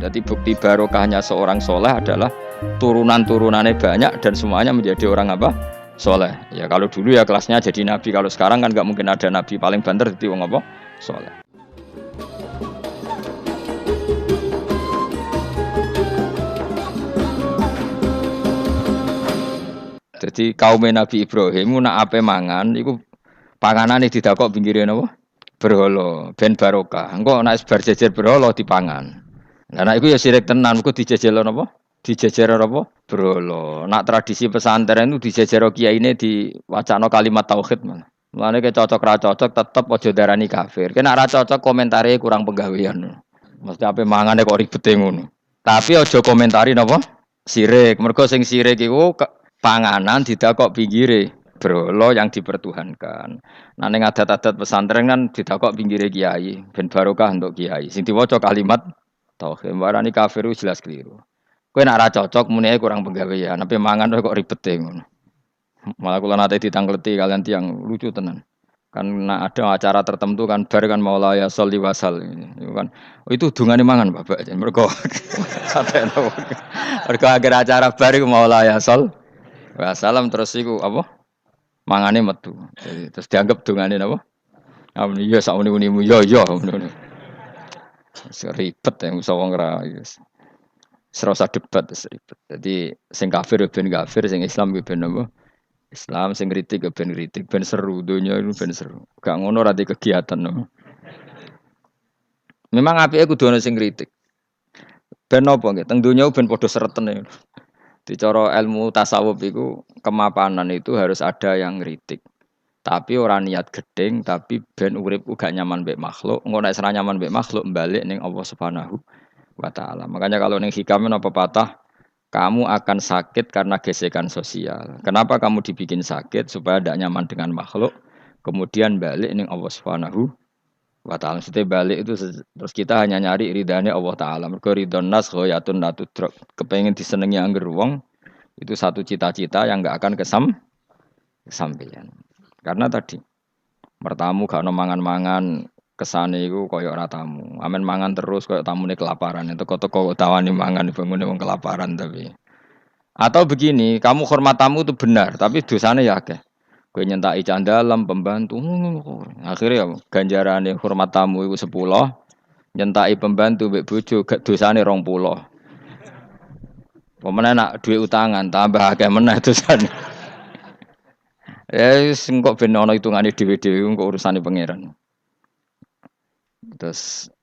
Jadi bukti barokahnya seorang soleh adalah turunan-turunannya banyak dan semuanya menjadi orang apa? Soleh. Ya kalau dulu ya kelasnya jadi nabi, kalau sekarang kan nggak mungkin ada nabi, paling banter jadi wong apa? Soleh. Jadi kaum Nabi Ibrahim nak ape mangan iku panganane didakok pinggire napa? Berhala ben barokah. Engko nek bar jejer berhala dipangan. Lah nek iku ya sirik tenan, iku dijejelo napa? Dijejero apa? Berhala. Nak tradisi pesantren itu dijejero kiyaine diwacana kalimat tauhid malah. Mulane ke cocok ra cocok tetep aja darani kafir. Kena ra cocok komentare kurang penggawean. Mesti ape mangane kok ribete ngono. Tapi aja komentari napa? Sirik. Mergo sing sirik iku panganan didakok pinggire berhala yang dipertuhankan. Nah ning adat-adat pesantren kan didakok pinggire kiai, ben barokah untuk kiai. Sing diwaca kalimat tauhid, warani kafir jelas keliru. Kowe nek ora cocok muni kurang penggawean, tapi mangan kok ribete ngono. Malah kula nate ditangleti kalian tiang lucu tenan. Kan ada acara tertentu kan bar kan maulaya sholli wasal itu kan. Oh, itu dungane mangan Bapak. Mergo sateno. Mergo akhir acara bar iku maulaya shol Wassalam terus iku apa? Mangane metu. Jadi terus dianggap dongane napa? Amun iya sak muni-munimu yo ngono. Ribet ya musa wong ra wis. Serasa debat ribet. Jadi sing kafir ben kafir, sing Islam ben apa? Islam sing kritik ben kritik, ben seru donya itu ben seru. Gak ngono ra kegiatan no. Memang apike kudu ana sing kritik. Ben napa nggih? Teng donya ben padha sretene. Di cara ilmu tasawuf itu kemapanan itu harus ada yang ngritik. Tapi orang niat gedeng, tapi ben urip uga nyaman mbek makhluk. Engko nek ora nyaman mbek makhluk balik ning Allah Subhanahu wa taala. Makanya kalau ning hikam apa patah, kamu akan sakit karena gesekan sosial. Kenapa kamu dibikin sakit supaya tidak nyaman dengan makhluk? Kemudian balik ning Allah Subhanahu wa taala. Maksudnya balik itu terus kita hanya nyari ridhanya Allah taala. Mergo ridhon nas ghayatun la tudrak. Kepengin disenengi angger wong itu satu cita-cita yang enggak akan kesampaian. Karena tadi mertamu gak ono mangan-mangan kesane iku koyo ora tamu. Amen mangan terus koyo tamune kelaparan. Teko-teko tawani mangan bangune wong kelaparan tapi. Atau begini, kamu hormat tamu itu benar, tapi dosane ya akeh. Kowe nyentak candalem pembantu. Akhirnya ya ganjarane hormat tamu iku 10, nyentaki pembantu mbek bojo gak dosane 20. Pemene nak duit utangan tambah akeh meneh dosane. Sing kok ben ana hitungane dhewe-dhewe kok urusane pangeran. Terus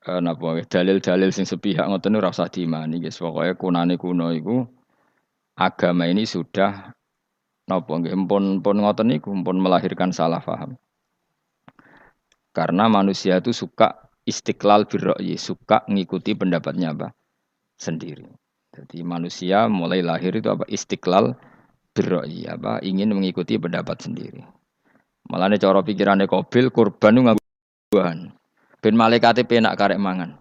napa dalil-dalil sing sepihak ngoten ora usah diimani guys. Pokoke kunane kuno iku agama ini sudah napa nggih pun ngoten niku pun melahirkan salah paham. Karena manusia itu suka istiqlal birra'yi, suka ngikuti pendapatnya apa? Sendiri. Jadi manusia mulai lahir itu apa? Istiqlal birra'yi, apa? Ingin mengikuti pendapat sendiri. Malane cara pikirane Qabil kurban nganggo buahan. Ben malaikate penak karek mangan.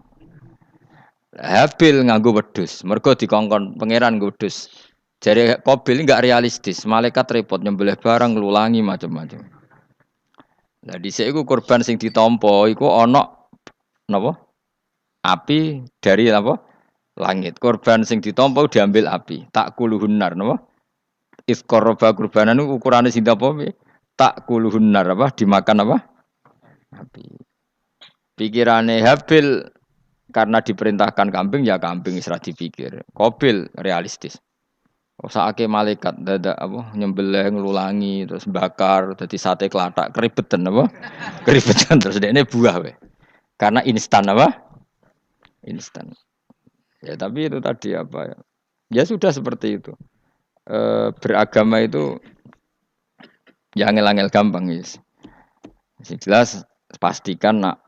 Habil nganggo wedhus, mergo dikongkon pangeran nggo wedhus. Jadi Qabil enggak realistis, malaikat repot nyembelih barang nglulangi macam-macam. Lah dhisik iku kurban sing ditampa iku ana napa? Api dari apa? Langit. Kurban sing ditampa diambil api. Tak kuluhunar napa? Isqarraba kurbanan ukurane sing apa? Tak kuluhunar apa? Dimakan apa? Api. Pikirannya Habil karena diperintahkan kambing ya kambing isra dipikir. Qabil realistis. Saake malaikat dadak apa nyembelih nglulangi terus bakar dadi sate klathak keribetan apa? Keribetan terus dekne buah we. Karena instan apa? Instan. Ya tapi itu tadi apa ya? Ya sudah seperti itu. Beragama itu ya angel-angel gampang guys. Jelas pastikan nak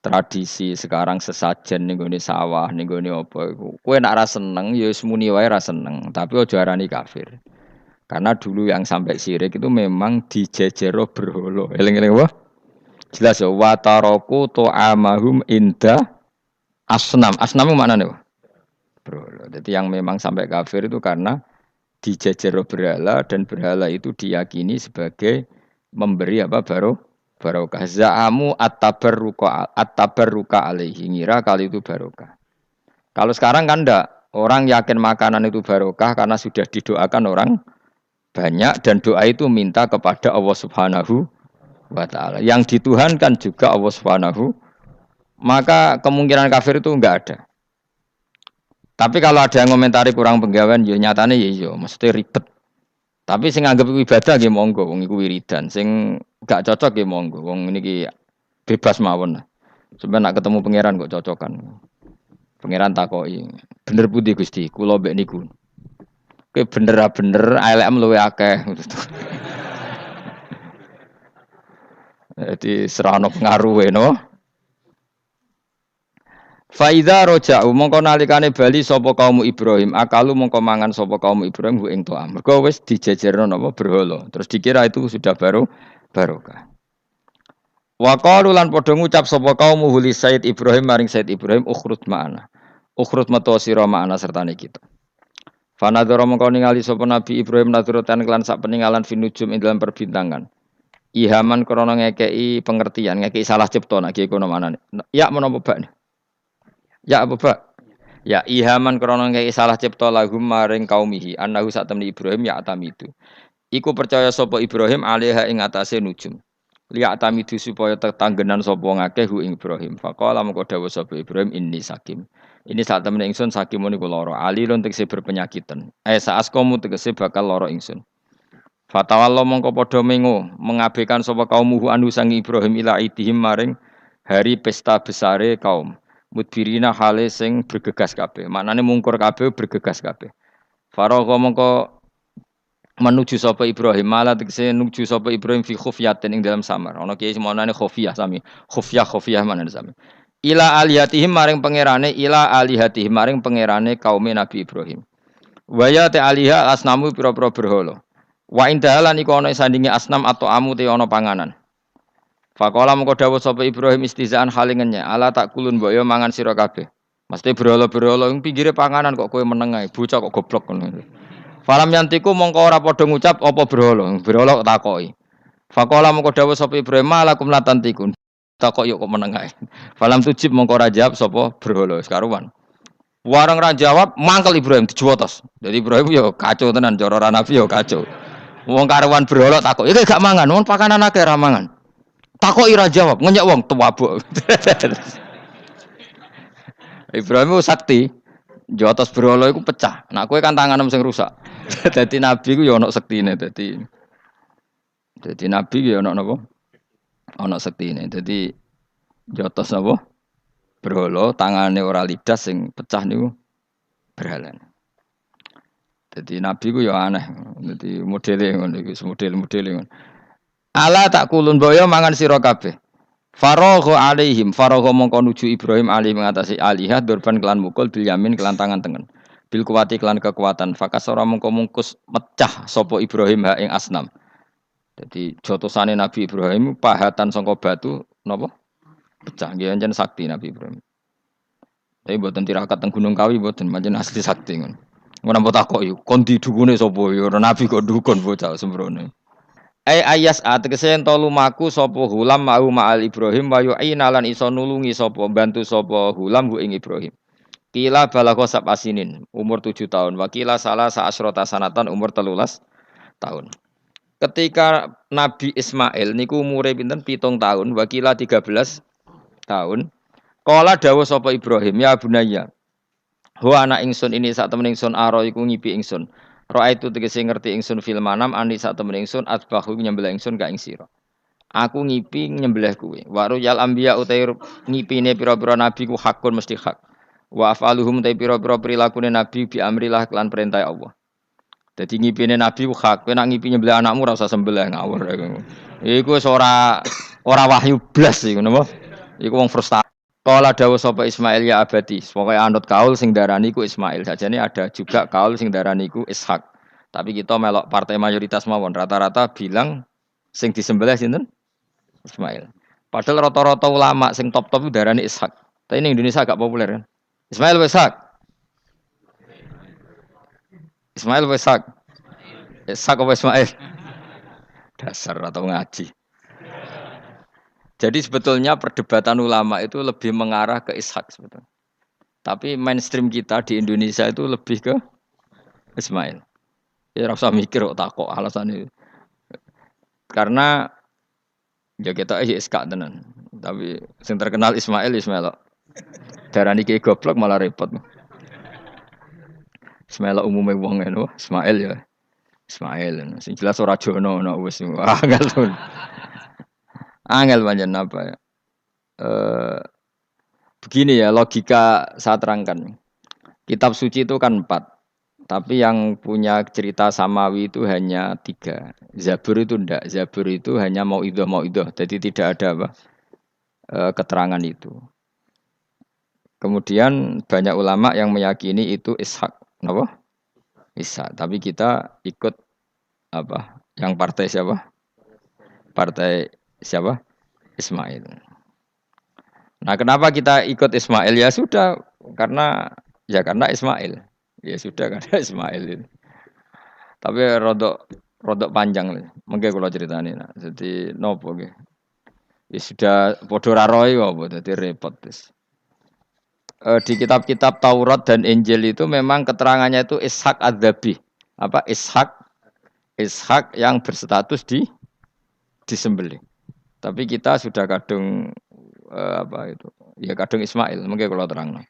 tradisi sekarang sesajen ning gone sawah ning gone apa iku. Kowe nek ora seneng ya wis muni wae ora seneng, tapi aja arani kafir. Karena dulu yang sampai syirik itu memang dijejero berhala. Eling-eling apa? Jelas ya wa taraku ta'amahum inda asnam. Asnam itu maknane apa? Berhala. Jadi yang memang sampai kafir itu karena dijejero berhala dan berhala itu diyakini sebagai memberi apa barokah. Za'amu at-tabarruka alaihi ngira kali itu barokah. Kalau sekarang kan enggak. Orang yakin makanan itu barokah karena sudah didoakan orang banyak dan doa itu minta kepada Allah Subhanahu wa taala. Yang dituhankan juga Allah Subhanahu, maka kemungkinan kafir itu enggak ada. Tapi kalau ada yang komentari kurang penggawean ya nyatane ya iya, mesti ribet. Tapi sing anggap ibadah nggih monggo wong iku wiridan. Sing gak cocok nggih monggo. Wong niki bebas mawon. Sampeyan nak ketemu pangeran kok cocokan. Pangeran takoki, "Bener pundi Gusti? Kula mbek niku." Kowe bener elek luwe akeh. Jadi serana pengaruhe no. Faida roja'u mongko nalikane bali sapa kaum Ibrahim, akalu mongko mangan sapa kaum Ibrahim ing to'am. Mergo wis dijejerno napa berhala. Terus dikira itu sudah barokah. Wa qalu lan padha ngucap sapa kaum huli Said Ibrahim maring Said Ibrahim ukhrut ma'ana. Ukhrut metu sira ma'ana sertane kita. Fanadzara mongko ningali sapa Nabi Ibrahim nadzuratan kelan sak peninggalan finujum ing dalam perbintangan. Ihaman krana ngekeki pengertian, ngekeki salah cipta nek kono manane. Ya menapa bak? Ya apa bak? Ya ihaman krana ngekeki salah cipta lahum maring kaumihi annahu sak temni Ibrahim ya atamidu. Iku percaya sapa Ibrahim alaiha ing atase nujum. Liya atamidu supaya tetanggenan sapa ngakeh hu ing Ibrahim. Faqala mengko dawuh sapa Ibrahim inni sakim. Ini saat temen ingsun sakim niku lara. Ali lon tegese berpenyakitan. Saas kamu tegese bakal lara ingsun. Fatawallah mongko padha mengo mengabaikan sapa kaumuhu anu sang Ibrahim ila idihim maring hari pesta besare kaum. Mudbirina hale sing bergegas kabeh. Maknane mungkur kabeh bergegas kabeh. Faragha mongko menuju sapa Ibrahim malah tegese nuju sapa Ibrahim fi khufyatin ing dalam samar. Ana kiye semonane khufyah sami. Khufyah manane sami. Ila alihatihim maring pangerane ila alihatihim maring pangerane kaum Nabi Ibrahim. Waya te aliha asnamu pira-pira berhala. Wa indahalan iku ana sandinge asnam atau amu te ana panganan. Faqala mengko dawuh sapa Ibrahim istizaan halingennya, ala tak kulun mbok yo mangan sira kabeh. Mesti berhala-berhala ing pinggire panganan kok kowe meneng ae, bocah kok goblok ngono. Falam yantiku mongko ora padha ngucap apa berhala. Berhala kok takoki. Faqala mengko dawuh sapa Ibrahim malakum latantikun. Takok yo kok meneng ae. Falam tujib mongko ora jawab sapa berhala sekaruan. Warang ra jawab mangkel Ibrahim dijuwotos. Jadi Ibrahim yo kacau tenan cara Nabi yo kacau. Wong karuan berhala takok, "Iki gak mangan, wong pakanan akeh ra mangan." Takok ira jawab, ngenyek wong tuwabuk. Ibrahim itu sakti, jotos berhala iku pecah. Nah kowe kan tanganem sing rusak. Dadi nabi ku ya ana sektine dadi nabi ya ana napa? Ana sektine. Dadi jotos napa? Berhala tangane ora lidas sing pecah niku berhala. Dadi nabi ku ya aneh. Dadi modele ngono iki, model-modele ngono. Ala tak kulun boyo mangan sira kabeh. Faragha alaihim faragha mongko nuju Ibrahim ali mengatasi alihah durban kelan mukul bil yamin kelan tangan tengen. Bil kuwati kelan kekuatan fakasora mongko mungkus mecah sapa Ibrahim ha ing asnam. Jadi jotosane Nabi Ibrahim pahatan sangka batu napa? Pecah nggih anjen sakti Nabi Ibrahim. Tapi mboten tirakat teng Gunung Kawi mboten pancen asli sakti ngono. Ngono apa takoki kon didukune sapa ya Nabi kok dukun bocah sembrono. Ayas ategese ento lumaku sapa hulam mau ma'al Ibrahim wa yu'ina lan iso nulungi sapa bantu sapa hulam ing Ibrahim. Kila balagha sab'asinin umur 7 tahun, wakila salah sa'asrota sanatan umur 13 tahun. Ketika Nabi Ismail niku umure pinten 7 tahun, wakila 13 tahun. Kala dawuh sapa Ibrahim, ya bunayya. Ho anak ingsun ini sak temen ingsun aro iku ngipi ingsun. Roa itu tegese ngerti ingsun fil manam ani sak temen ingsun atbahu nyembelih ingsun ka ing sira. Aku ngipi nyembelih kuwe. Wa ruyal anbiya utai ngipine pira-pira nabi ku hakun mesti hak. Wa afaluhum utai pira-pira prilakune nabi bi amrillah kelan perintah Allah. Dadi ngipine nabi ku hak. Kowe nak ngipi nyembelih anakmu ora usah sembelih ngawur. Iku wis ora wahyu blas iku napa? Iku wong frustasi. Kala dawuh sapa Ismail ya abadi, pokoke anut kaul sing darani ku Ismail. Sajane ada juga kaul sing darani ku Ishak. Tapi kita melok partai mayoritas mawon rata-rata bilang sing disembelih sinten? Ismail. Padahal rata-rata ulama sing top-top darani Ishak. Tapi ini Indonesia agak populer kan. Ismail wa Ishak. Ismail wa Ishak. Ishak apa Ismail? Dasar atau ngaji. Jadi sebetulnya perdebatan ulama itu lebih mengarah ke Ishak sebetulnya. Tapi mainstream kita di Indonesia itu lebih ke Ismail. Ya rasa mikir kok takok alasannya. Karena ya kita iskak tenan. Tapi yang terkenal Ismail Ismail. Darani ki goblok malah repot. Ismail umumnya wong ngono, Ismail ya. Ismail. Sing jelas ora jono ono wis angel tuh. Angel pancen apa ya? Begini ya logika saya terangkan. Kitab suci itu kan 4. Tapi yang punya cerita samawi itu hanya 3. Zabur itu ndak. Zabur itu hanya mau idoh. Jadi tidak ada apa keterangan itu. Kemudian banyak ulama yang meyakini itu Ishak, apa? Ishak. Tapi kita ikut apa? Yang partai siapa? Partai siapa? Ismail. Nah, kenapa kita ikut Ismail? Ya sudah, karena Ismail. Ya sudah karena Ismail itu. Tapi rodok panjang nih. Mungkin kalau ceritanya. Nah. Jadi nopo nggih. Ya sudah padha ra roe apa dadi repot wis. Di kitab-kitab Taurat dan Injil itu memang keterangannya itu Ishak Adzabih. Apa Ishak yang berstatus disembelih. Tapi kita sudah kadung apa itu? Ya kadung Ismail, mungkin kalau terang.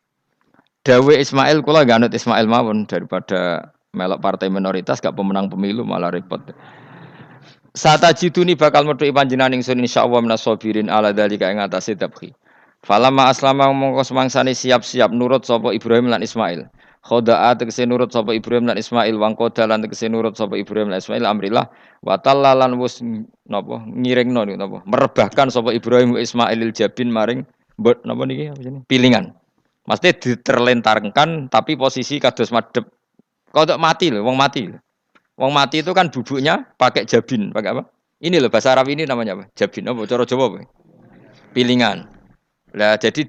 Dawe Ismail kula gak anut Ismail mawon daripada melok partai minoritas gak pemenang pemilu malah repot. Satajiduni bakal metu panjenengan ingsun insyaallah minasabirin ala dzalika ing atase tabkhi. Falamma aslama mongko semangsane siap-siap nurut sapa Ibrahim lan Ismail. Khoda'a tegese nurut sapa Ibrahim lan Ismail wangko dalan tegese nurut sapa Ibrahim lan Ismail amrillah wa tallalan wis napa ngiringno niku napa merebahkan sapa Ibrahim Ismailil jabin maring mbot napa niki apa jenenge pilingan. Maksudnya diterlentarkan tapi posisi kados madhep. Kodok mati loh, wong mati. Wong mati itu kan bubuknya pakai jabin, pakai apa? Ini loh bahasa Arab ini namanya apa? Jabin apa? Cara Jawa apa? Pilingan. Lah jadi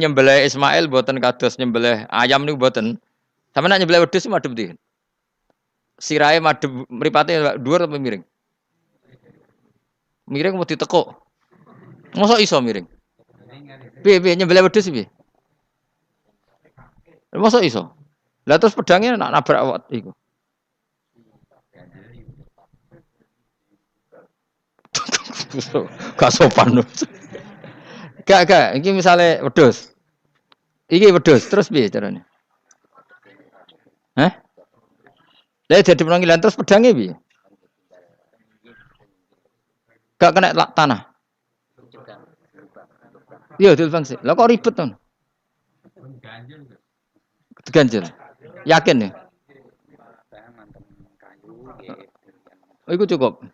nyembelih Ismail boten kados nyembelih ayam niku boten. Sampe nek nyembelih wedhus madhep ndi? Sirahe madhep mripate dhuwur apa miring? Miring mau ditekuk. Mosok iso miring? Piye nyembelih wedhus piye? Mosok iso? Lah terus pedangnya nak nabrak awak iku. Gak sopan. Gak, iki misale wedhus. Iki wedhus, terus piye carane? Hah? Lah jadi panggilan terus pedangnya piye? Gak kena tanah. Iya, dilbang sih. Lah kok ribet ton? Ganjel. Yakin ya? Oh, iku cukup.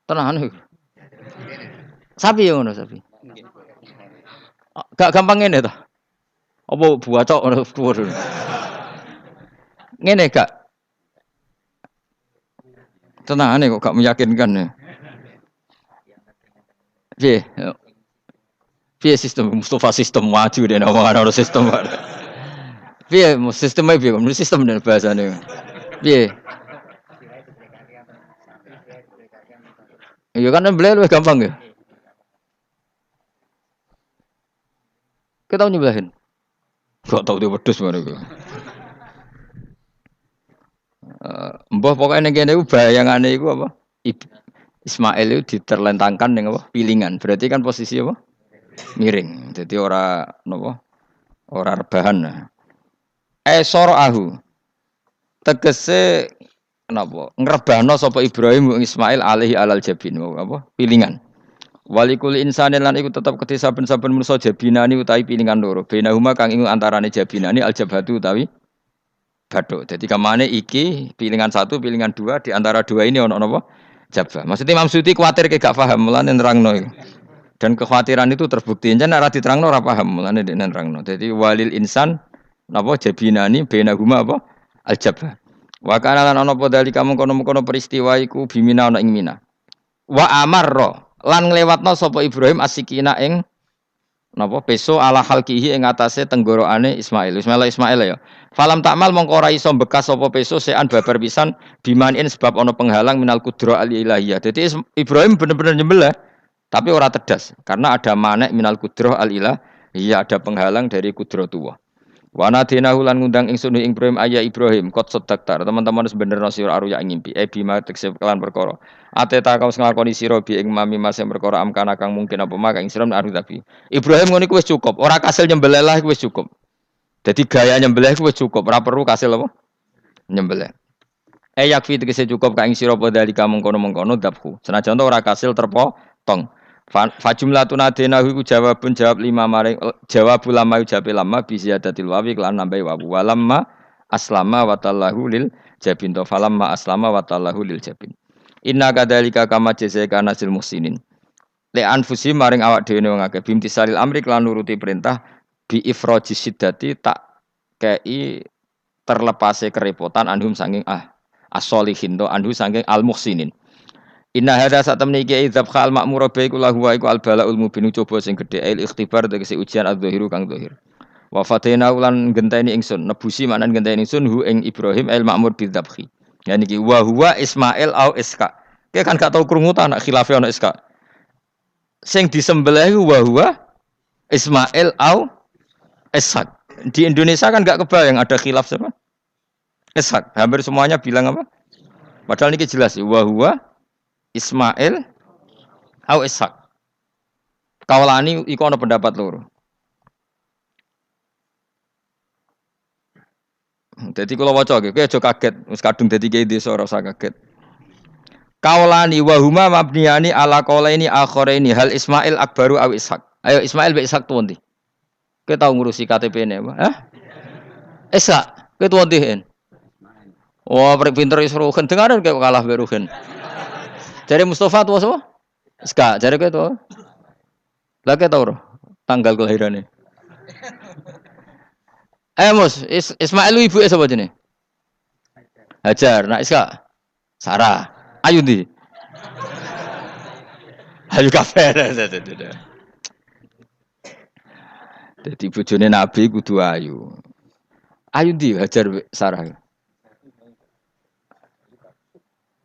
Tenahan iku. Sapi ya ngono sapi. Gak gampang ngene to. Apa buacok ngono dhuwur. Ngene gak. Tenangane kok gak meyakinkan ya. Piye? Piye sistem Mustafa sistem maju deh nama sistem. Piye sistemnya piye? Menurut sistem dan bahasane. Piye? Iya kan nyembelih lebih gampang ya. Kita tahu nyembelihin. Gak tahu dia wedhus ngono. Mbah pokoknya ning kene iku bayangane iku apa? Ismail itu diterlentangkan dengan apa? Pilingan. Berarti kan posisi apa? Miring. Jadi ora napa? Ora rebahan. Soroahu. Tegese napa? Ngrebahno sapa Ibrahim Ismail alaihi alal jabin apa? Pilingan. Walikul insani lan iku tetep kedhe saben-saben manusa jabinani utawi pilingan loro. Bainahuma kang ing antarane jabinani aljabhatu utawi bathuk. Jadi kamane iki pilingan 1, pilingan 2 di antara dua ini ono napa? Jabah. Maksudnya Imam Suyuti kuwatir gak paham mulane nerangno iku. Dan kekhawatiran itu terbukti. Jan ora diterangno ora paham mulane nek nerangno. Jadi walil insan napa jabinani bainahuma apa? Aljabah. Wa kana lan ana apa dalika mengkono-mengkono peristiwa iku bimina ana ing Mina. Wa amarra lan nglewatno sapa Ibrahim asikina ing napa peso ala halqihi ing atase tenggorokane Ismail ya. Falam takmal mongko ora iso bekas sapa peso sean babar pisan bimanin sebab ana penghalang minal kudra al ilahiyah. Dadi Ibrahim bener-bener nyembelih tapi ora tedas karena ada manek minal kudra al ilah Iya ada penghalang dari kudratullah. Wa nadinahu lan ngundang ingsun ing Ibrahim ayya Ibrahim qad saddaqta. Teman-teman wis bener sira aruya ing ngimpi. Bima tekse kelan perkara. Ateta kau nglakoni sira bi ing mami mas perkara amkana kang mungkin apa mak ing sira aru tapi. Ibrahim ngono iku wis cukup. Ora kasil nyembelih lah iku wis cukup. Jadi gaya nyembelih iku wis cukup. Ora perlu kasil apa? Nyembelih. Yakfi tegese cukup ka ing sira padha dalika mengkono-mengkono dabku. Senajan ora kasil terpotong. Fajumlatun adenahu iku jawabun jawab lima maring jawab ulama jawab lama bi ziyadatil wawi lan nambahi wawu walamma aslama wa tallahu lil jabin to falamma aslama wa tallahu lil jabin inna kadzalika kama jazaika nasil muhsinin li anfusi maring awak dhewe wong akeh bimtisalil amri lan nuruti perintah bi ifrajis siddati tak kei terlepase kerepotan anhum saking as-solihin to anhu saking al muhsinin. Inna hadza satamni iki idzab khal makmur ba iku lahu iku al balaul mubin coba sing gedhe il ikhtibar tegese ujian adzahiru kang zahir. Wa fatena ulan genteni ingsun nebusi manan genteni ingsun hu ing Ibrahim el makmur bidzabhi. Ya niki wa huwa Ismail au Iska. Ki kan gak tau krungu ta anak khilafe ana Iska. Sing disembelih wa huwa Ismail au Ishak. Di Indonesia kan gak kebayang ada khilaf siapa? Ishak. Hampir semuanya bilang apa? Padahal niki jelas wa huwa Ismail au Ishak. Kaulani iku ana pendapat loro. Dadi kula waca iki, kowe aja kaget, wis kadung dadi kiai desa ora usah kaget. Kaulani wa huma mabniyani ala qaulaini akharaini hal Ismail akbaru au Ishak. Ayo Ismail be Ishak tuwa ndi? Kowe tau ngurusi KTP-ne apa? Hah? Ishak, kowe tuwa ndi? Oh, pinter wis ruhen dengaran kowe kalah be ruhen. Jare Mustafa tuwa sapa? Ska, jare kowe tuwa. Lah kowe tau tanggal kelahirane. Mus, Ismail ibu sapa jenenge? Hajar, nak Iska. Sarah. Ayu ndi? Ayu kafe. Dadi bojone Nabi kudu ayu. Ayu ndi Hajar Sarah?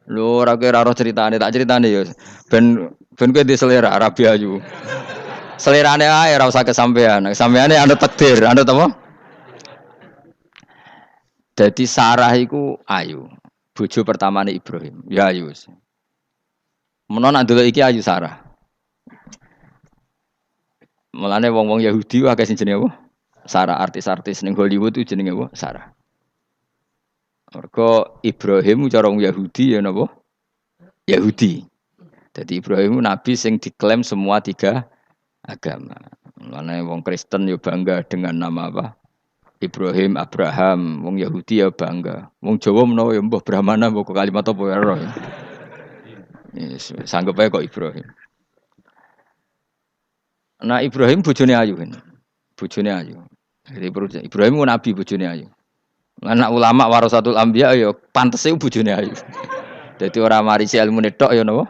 Lho ora kira ora ceritane, tak ceritane ya. Ben kowe di selera Arabi ayu. Selerane ae ora usah kesampean. Sampeane anu takdir, anu apa? Jadi Sarah iku ayu. Bojo pertamane Ibrahim. Ya ayu. Menawa nak ndelok iki ayu Sarah. Mulane wong-wong Yahudi akeh sing jenenge apa? Sarah, artis-artis ning Hollywood itu jenenge apa? Sarah. Mergo Ibrahim cara wong Yahudi ya napa? Yahudi. Jadi Ibrahim nabi sing diklaim semua tiga agama. Mulane wong Kristen yo bangga dengan nama apa? Ibrahim, Abraham, wong Yahudi ya bangga. Wong Jawa menawa ya mbah Brahmana mbah kalimat apa ya ora. Yes, sanggup ae kok Ibrahim. Nah Ibrahim bojone ayu kan. Bojone ayu. Jadi Ibrahim ku nabi bojone ayu. Anak ulama warasatul anbiya ya pantese bojone ayu. Jadi ora marisi ilmune tok ya napa?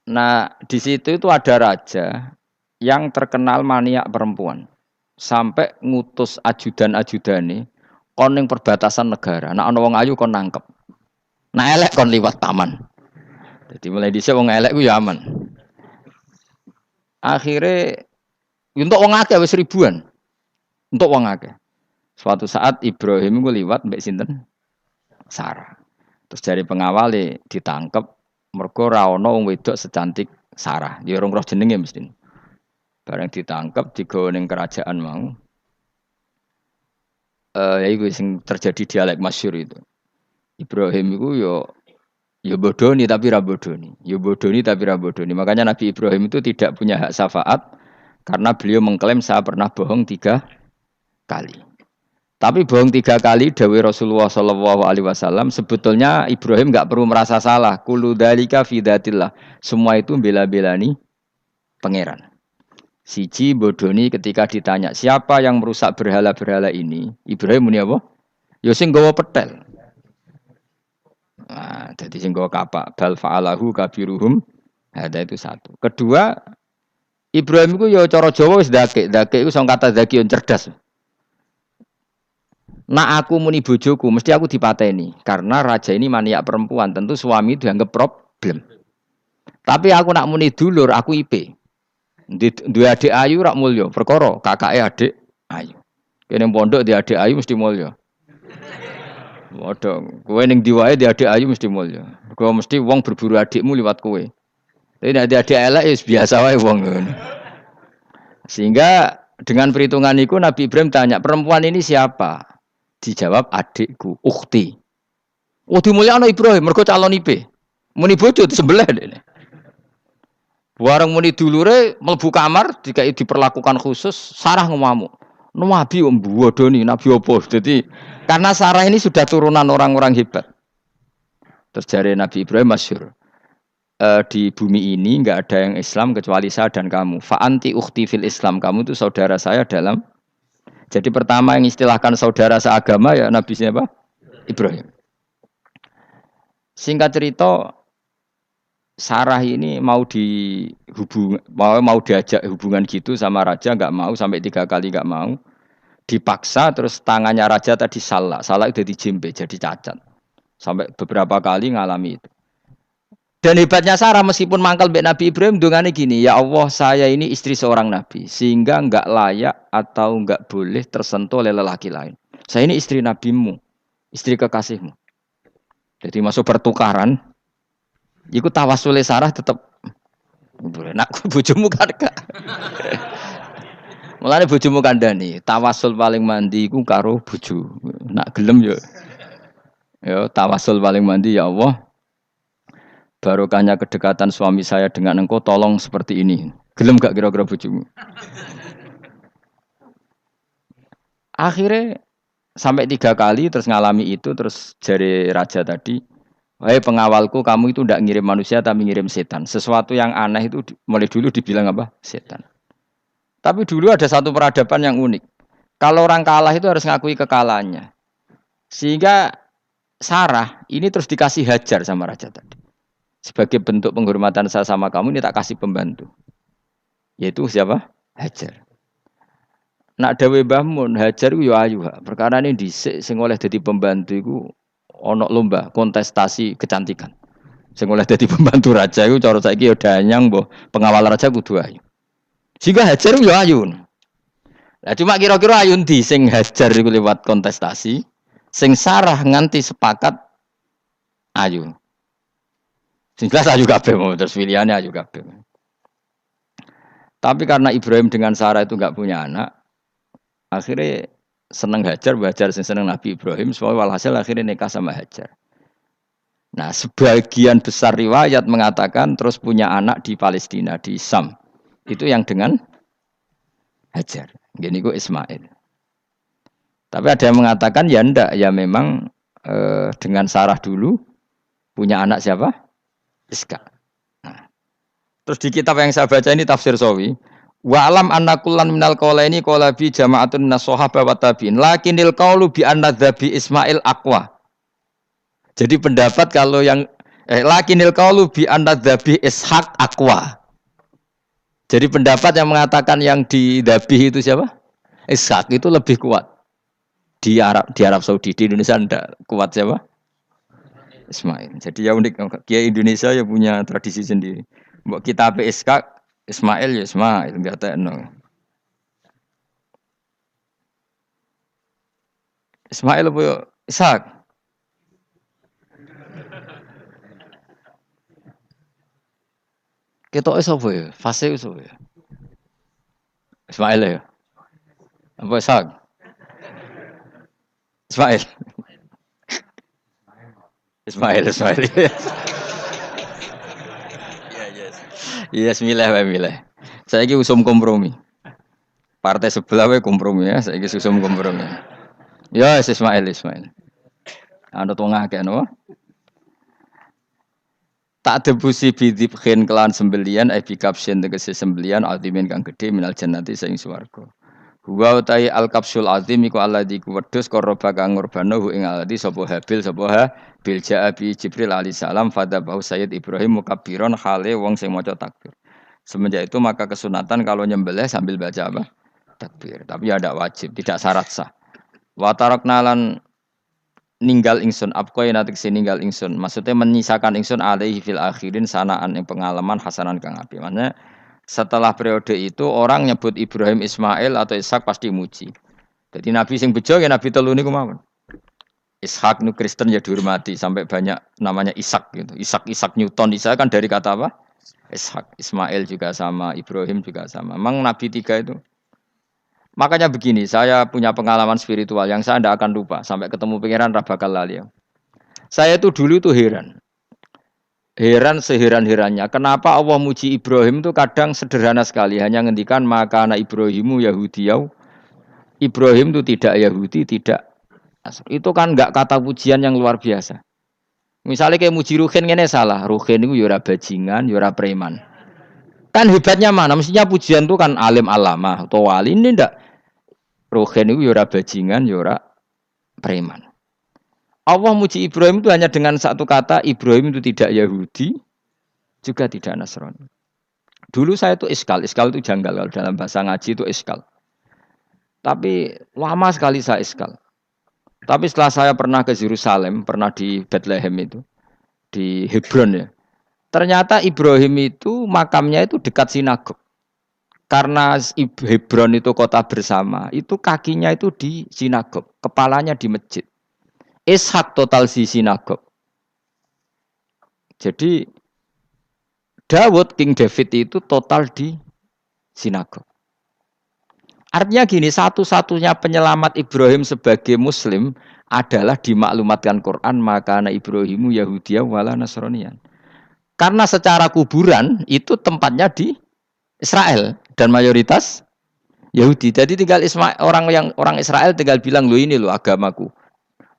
Nah, di situ itu ada raja yang terkenal maniak perempuan. Sampai ngutus ajudan-ajudane kon ning perbatasan negara. Nek ana wong ayu kon nangkep. Nek elek kon liwat taman. Jadi mulai dhisik wong elek ku ya aman. Akhire untuk wong akeh wis ribuan. Untuk wong akeh. Suatu saat Ibrahim ku liwat mbek sinten? Sarah. Terus dari pengawal ditangkep mergo ra ana wong wedok secantik Sarah. Ya rong roh jenenge mesti. Bareng ditangkap digawa ning kerajaan mau. Ya iku sing terjadi dialek masyhur itu. Ibrahim iku ya bodoni tapi ra bodoni. Ya bodoni tapi ra bodoni. Makanya Nabi Ibrahim itu tidak punya hak syafaat karena beliau mengklaim saya pernah bohong 3 kali. Tapi bohong 3 kali dawuh Rasulullah sallallahu alaihi wasallam sebetulnya Ibrahim enggak perlu merasa salah. Kullu dzalika fi dzatillah. Semua itu bela-belani pangeran. Siji bodoni ketika ditanya siapa yang merusak berhala-berhala ini, Ibrahim muni apa? Ya sing nggawa petel. Nah, jadi sing nggawa kapak bal fa'alahu kabiruhum. Ada itu satu. Kedua, Ibrahim itu ya cara Jawa wis dakek. Dakek itu sing kata zakiun cerdas. Nak aku muni bojoku, mesti aku dipateni karena raja ini maniak perempuan, tentu suami dianggap problem. Tapi aku nak muni dulur, aku IP. Duwe adik ayu rak mulya, perkara kakake adik ayu. Kene pondok di adik ayu mesti mulya. Waduh, kowe ning ndi wae di adik ayu mesti mulya. Kowe mesti wong berburu adikmu liwat kowe. Tapi nek adik elek ya biasa wae wong ngono. Sehingga dengan perhitungan itu Nabi Ibrahim tanya, perempuan ini siapa? Dijawab adikku, ukhti. Oh dimulyakno Ibrahim, mergo calon IP. Muni bojo sebelah dene. Warang muni dulure mlebu kamar dikai diperlakukan khusus, Sarah ngamuk. Nabi mbodoni, nabi opo. Jadi karena Sarah ini sudah turunan orang-orang hebat. Terus jare Nabi Ibrahim masyhur. Di bumi ini enggak ada yang Islam kecuali saya dan kamu. Fa anti ukhti fil Islam, kamu itu saudara saya dalam. Jadi pertama yang istilahkan saudara seagama ya Nabi siapa? Ibrahim. Singkat cerita, Sarah ini mau diajak hubungan gitu sama raja, nggak mau, sampai 3 kali nggak mau. Dipaksa, terus tangannya raja tadi salah itu dijembe jadi cacat. Sampai beberapa kali ngalami itu. Dan hebatnya Sarah meskipun mangkal mbek Nabi Ibrahim dongane gini, ya Allah saya ini istri seorang nabi sehingga enggak layak atau enggak boleh tersentuh oleh lelaki lain. Saya ini istri nabimu, istri kekasihmu. Jadi masuk pertukaran, iku tawassul Sarah tetap boleh nak bojomu kan gak. Mulane bojomu kandhani, tawassul paling mandi iku karo bojo. Nak gelem yo. Yo tawassul paling mandi ya Allah. Barokahnya kedekatan suami saya dengan engkau, tolong seperti ini. Gelem gak kira-kira bojomu? Akhirnya sampai 3 kali terus ngalami itu, terus jari raja tadi, wahai pengawalku, kamu itu tidak ngirim manusia tapi ngirim setan. Sesuatu yang aneh itu mulai dulu dibilang apa? Setan. Tapi dulu ada satu peradaban yang unik. Kalau orang kalah itu harus ngakui kekalahannya. Sehingga Sarah ini terus dikasih Hajar sama raja tadi. Sebagai bentuk penghormatan saya sama kamu, ini tak kasih pembantu. Yaitu siapa? Hajar. Nak dawe Mbah Mun, Hajar ku yo ayu. Perkara ini dhisik sing oleh dadi pembantu iku ana lomba kontestasi kecantikan. Sing oleh dadi pembantu raja iku cara saiki yo danyang mbah, pengawal raja kudu ayu. Sehingga Hajar yo ayu. Lah cuma kira-kira ayu ndi sing Hajar iku lewat kontestasi, sing Sarah nganti sepakat ayu. Jelas ayu kabeh mau terus pilihannya ayu kabeh. Tapi karena Ibrahim dengan Sarah itu enggak punya anak, akhirnya seneng Hajar sing seneng Nabi Ibrahim, soalnya walhasil akhirnya nikah sama Hajar. Nah, sebagian besar riwayat mengatakan terus punya anak di Palestina, di Sam. Itu yang dengan Hajar. Gini ku Ismail. Tapi ada yang mengatakan ya enggak, ya memang dengan Sarah dulu punya anak siapa? Iska. Nah, terus di kitab yang saya baca ini tafsir Sawi, wa alam anna kullan minal qaulaini qala bi jama'atun minas sahabah wa tabi'in lakinil qaulu bi anna dzabi Ismail aqwa. Jadi pendapat kalau yang lakinil qaulu bi anna dzabi Ishaq aqwa. Jadi pendapat yang mengatakan yang didabih itu siapa? Ishaq itu lebih kuat. Di Arab Saudi, di Indonesia enggak kuat siapa? Ismail. Jadi ya unik, Kiai Indonesia ya punya tradisi sendiri. Mbok kitab Ishaq, Ismail ya Ismail, enggak tekno. Ismail apa Ishaq? Ketoke sapa ya? Fase sapa ya? Ismail ya. Apa Ishaq? Ismail. Ismail. Iya, milih. Saya ini usum kompromi. Partai sebelah kompromi ya, saya ini usum kompromi. Ya, Ismail. Anu tengah kayak no. Tak debusi bidibkhin kelan sembelian, bikapsin tegesi sembelian, altimin kang gede minal jannati saing swarga. Huwa utai al-kapsul azim iku alladzi kuwedhus qaraba kang ngurbano ing alladzi sapa Habil bil ja'abi Jibril alaihi salam fadabahu Sayyid Ibrahim mukabbiron hale wong sing maca takbir. Semenjak itu maka kesunatan kalau nyembelih sambil baca apa? Takbir. Tapi ada wajib, tidak syarat sah. Wa tarakna lan ninggal ingsun apkoy natik ninggal ingsun. Maksudnya menyisakan ingsun alaihi fil akhirin sanaan ing pengalaman hasanan kang apik. Maksudnya setelah periode itu orang nyebut Ibrahim, Ismail atau Ishak pasti muji. Jadi Nabi sing bejo ya Nabi telu niku mawon. Ishak nu Kristen ya dihormati sampai banyak namanya Ishak gitu. Ishak Newton Ishak kan dari kata apa? Ishak. Ismail juga sama, Ibrahim juga sama. Memang Nabi tiga itu. Makanya begini, saya punya pengalaman spiritual yang saya tidak akan lupa sampai ketemu pangeran ra bakal lali. Saya itu dulu itu heran. Heran seheran-herannya. Kenapa Allah muji Ibrahim itu kadang sederhana sekali. Hanya ngendikan maka anak Ibrahimu Yahudiyau. Ibrahim itu tidak Yahudi, tidak. Itu kan enggak kata pujian yang luar biasa. Misalnya kayak muji Ruhin ini salah. Ruhin itu yura bajingan, yura preman. Kan hebatnya mana? Mestinya pujian itu kan alim alama atau wali. Ini enggak. Ruhin itu yura bajingan, yura preman. Allah muji Ibrahim itu hanya dengan satu kata, Ibrahim itu tidak Yahudi, juga tidak Nasrani. Dulu saya itu iskal itu janggal kalau dalam bahasa ngaji itu iskal. Tapi lama sekali saya iskal. Tapi setelah saya pernah ke Yerusalem, pernah di Bethlehem itu, di Hebron ya. Ternyata Ibrahim itu makamnya itu dekat sinagog. Karena Hebron itu kota bersama, itu kakinya itu di sinagog, kepalanya di masjid. Ishak total di sinagog. Jadi King David itu total di sinagog. Artinya gini, satu-satunya penyelamat Ibrahim sebagai Muslim adalah dimaklumatkan Quran maka anak Ibrahimu Yahudiyah wala Nasraniyan. Karena secara kuburan itu tempatnya di Israel dan mayoritas Yahudi. Jadi tinggal orang Israel tinggal bilang lo ini lo agamaku.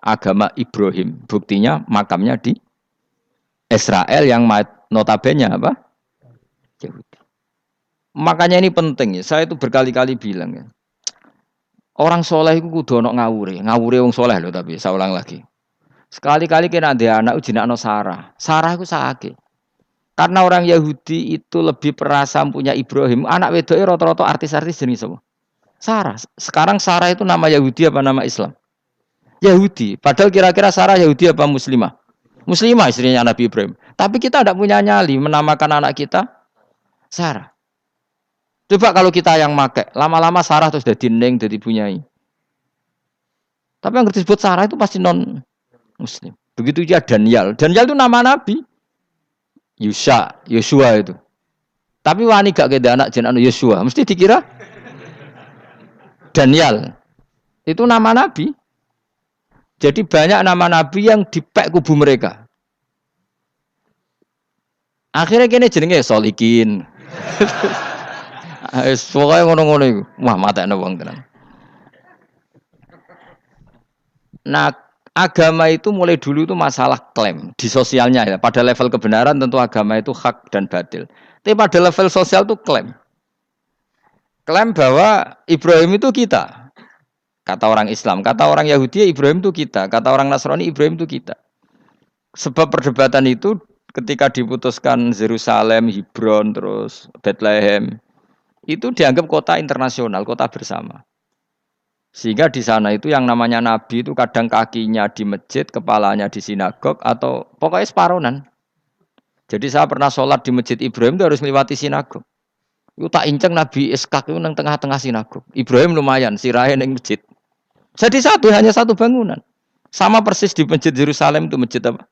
Agama Ibrahim. Buktinya makamnya di Israel yang notabene apa? Yahudi. Makanya ini penting ya. Saya itu berkali-kali bilang ya. Orang soleh itu kudu ono ngawure. Ngawure wong soleh loh tapi saya ulang lagi. Sekali-kali kena ada anak jinakno Sarah. Sarah itu sakit. Karena orang Yahudi itu lebih perasa punya Ibrahim. Anak wedoknya rata-rata artis-artis jenis semua. Sarah. Sekarang Sarah itu nama Yahudi apa nama Islam? Yahudi. Padahal kira-kira Sarah Yahudi apa Muslimah? Muslimah istrinya Nabi Ibrahim. Tapi kita tidak punya nyali menamakan anak kita Sarah. Coba kalau kita yang make, lama-lama Sarah terus jadi neng, jadi punyai. Tapi yang disebut Sarah itu pasti non Muslim. Begitu juga Daniel. Daniel itu nama Nabi. Yosua itu. Tapi wani gak keda anak jenenge Yosua. Mesti dikira Daniel. Itu nama Nabi. Jadi banyak nama Nabi yang dipek kubu mereka. Akhirnya kene jenenge Solikin. Pokoknya ngono-ngono iku. Wah, matekno wong tenan. Nah, agama itu mulai dulu itu masalah klaim di sosialnya ya. Pada level kebenaran tentu agama itu hak dan batil. Tapi pada level sosial itu klaim. Klaim bahwa Ibrahim itu kita. Kata orang Islam, kata orang Yahudi Ibrahim itu kita, kata orang Nasrani Ibrahim itu kita. Sebab perdebatan itu ketika diputuskan Yerusalem, Hebron, terus Bethlehem, itu dianggap kota internasional, kota bersama. Sehingga di sana itu yang namanya Nabi itu kadang kakinya di masjid, kepalanya di sinagog, atau pokoknya separonan. Jadi saya pernah sholat di masjid Ibrahim itu harus melewati sinagog. Itu tak inceng Nabi Ishak itu nang tengah-tengah sinagog. Ibrahim lumayan, sirahe ning masjid. Jadi hanya satu bangunan. Sama persis di masjid Yerusalem itu masjid apa?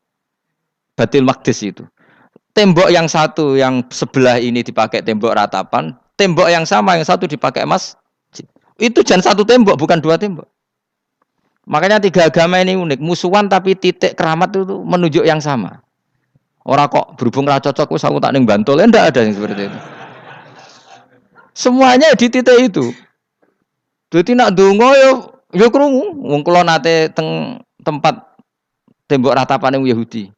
Baitul Maqdis itu. Tembok yang satu yang sebelah ini dipakai tembok ratapan, tembok yang sama yang satu dipakai masjid. Itu jangan satu tembok, bukan dua tembok. Makanya tiga agama ini unik, musuhan tapi titik keramat itu menunjuk yang sama. Orang kok berhubung ra cocok wis aku tak ning Bantul, enggak ada yang seperti itu. Semuanya di titik itu. Jadi nak ndonga yo krungu wong kula nate teng tempat tembok ratapan Yahudi.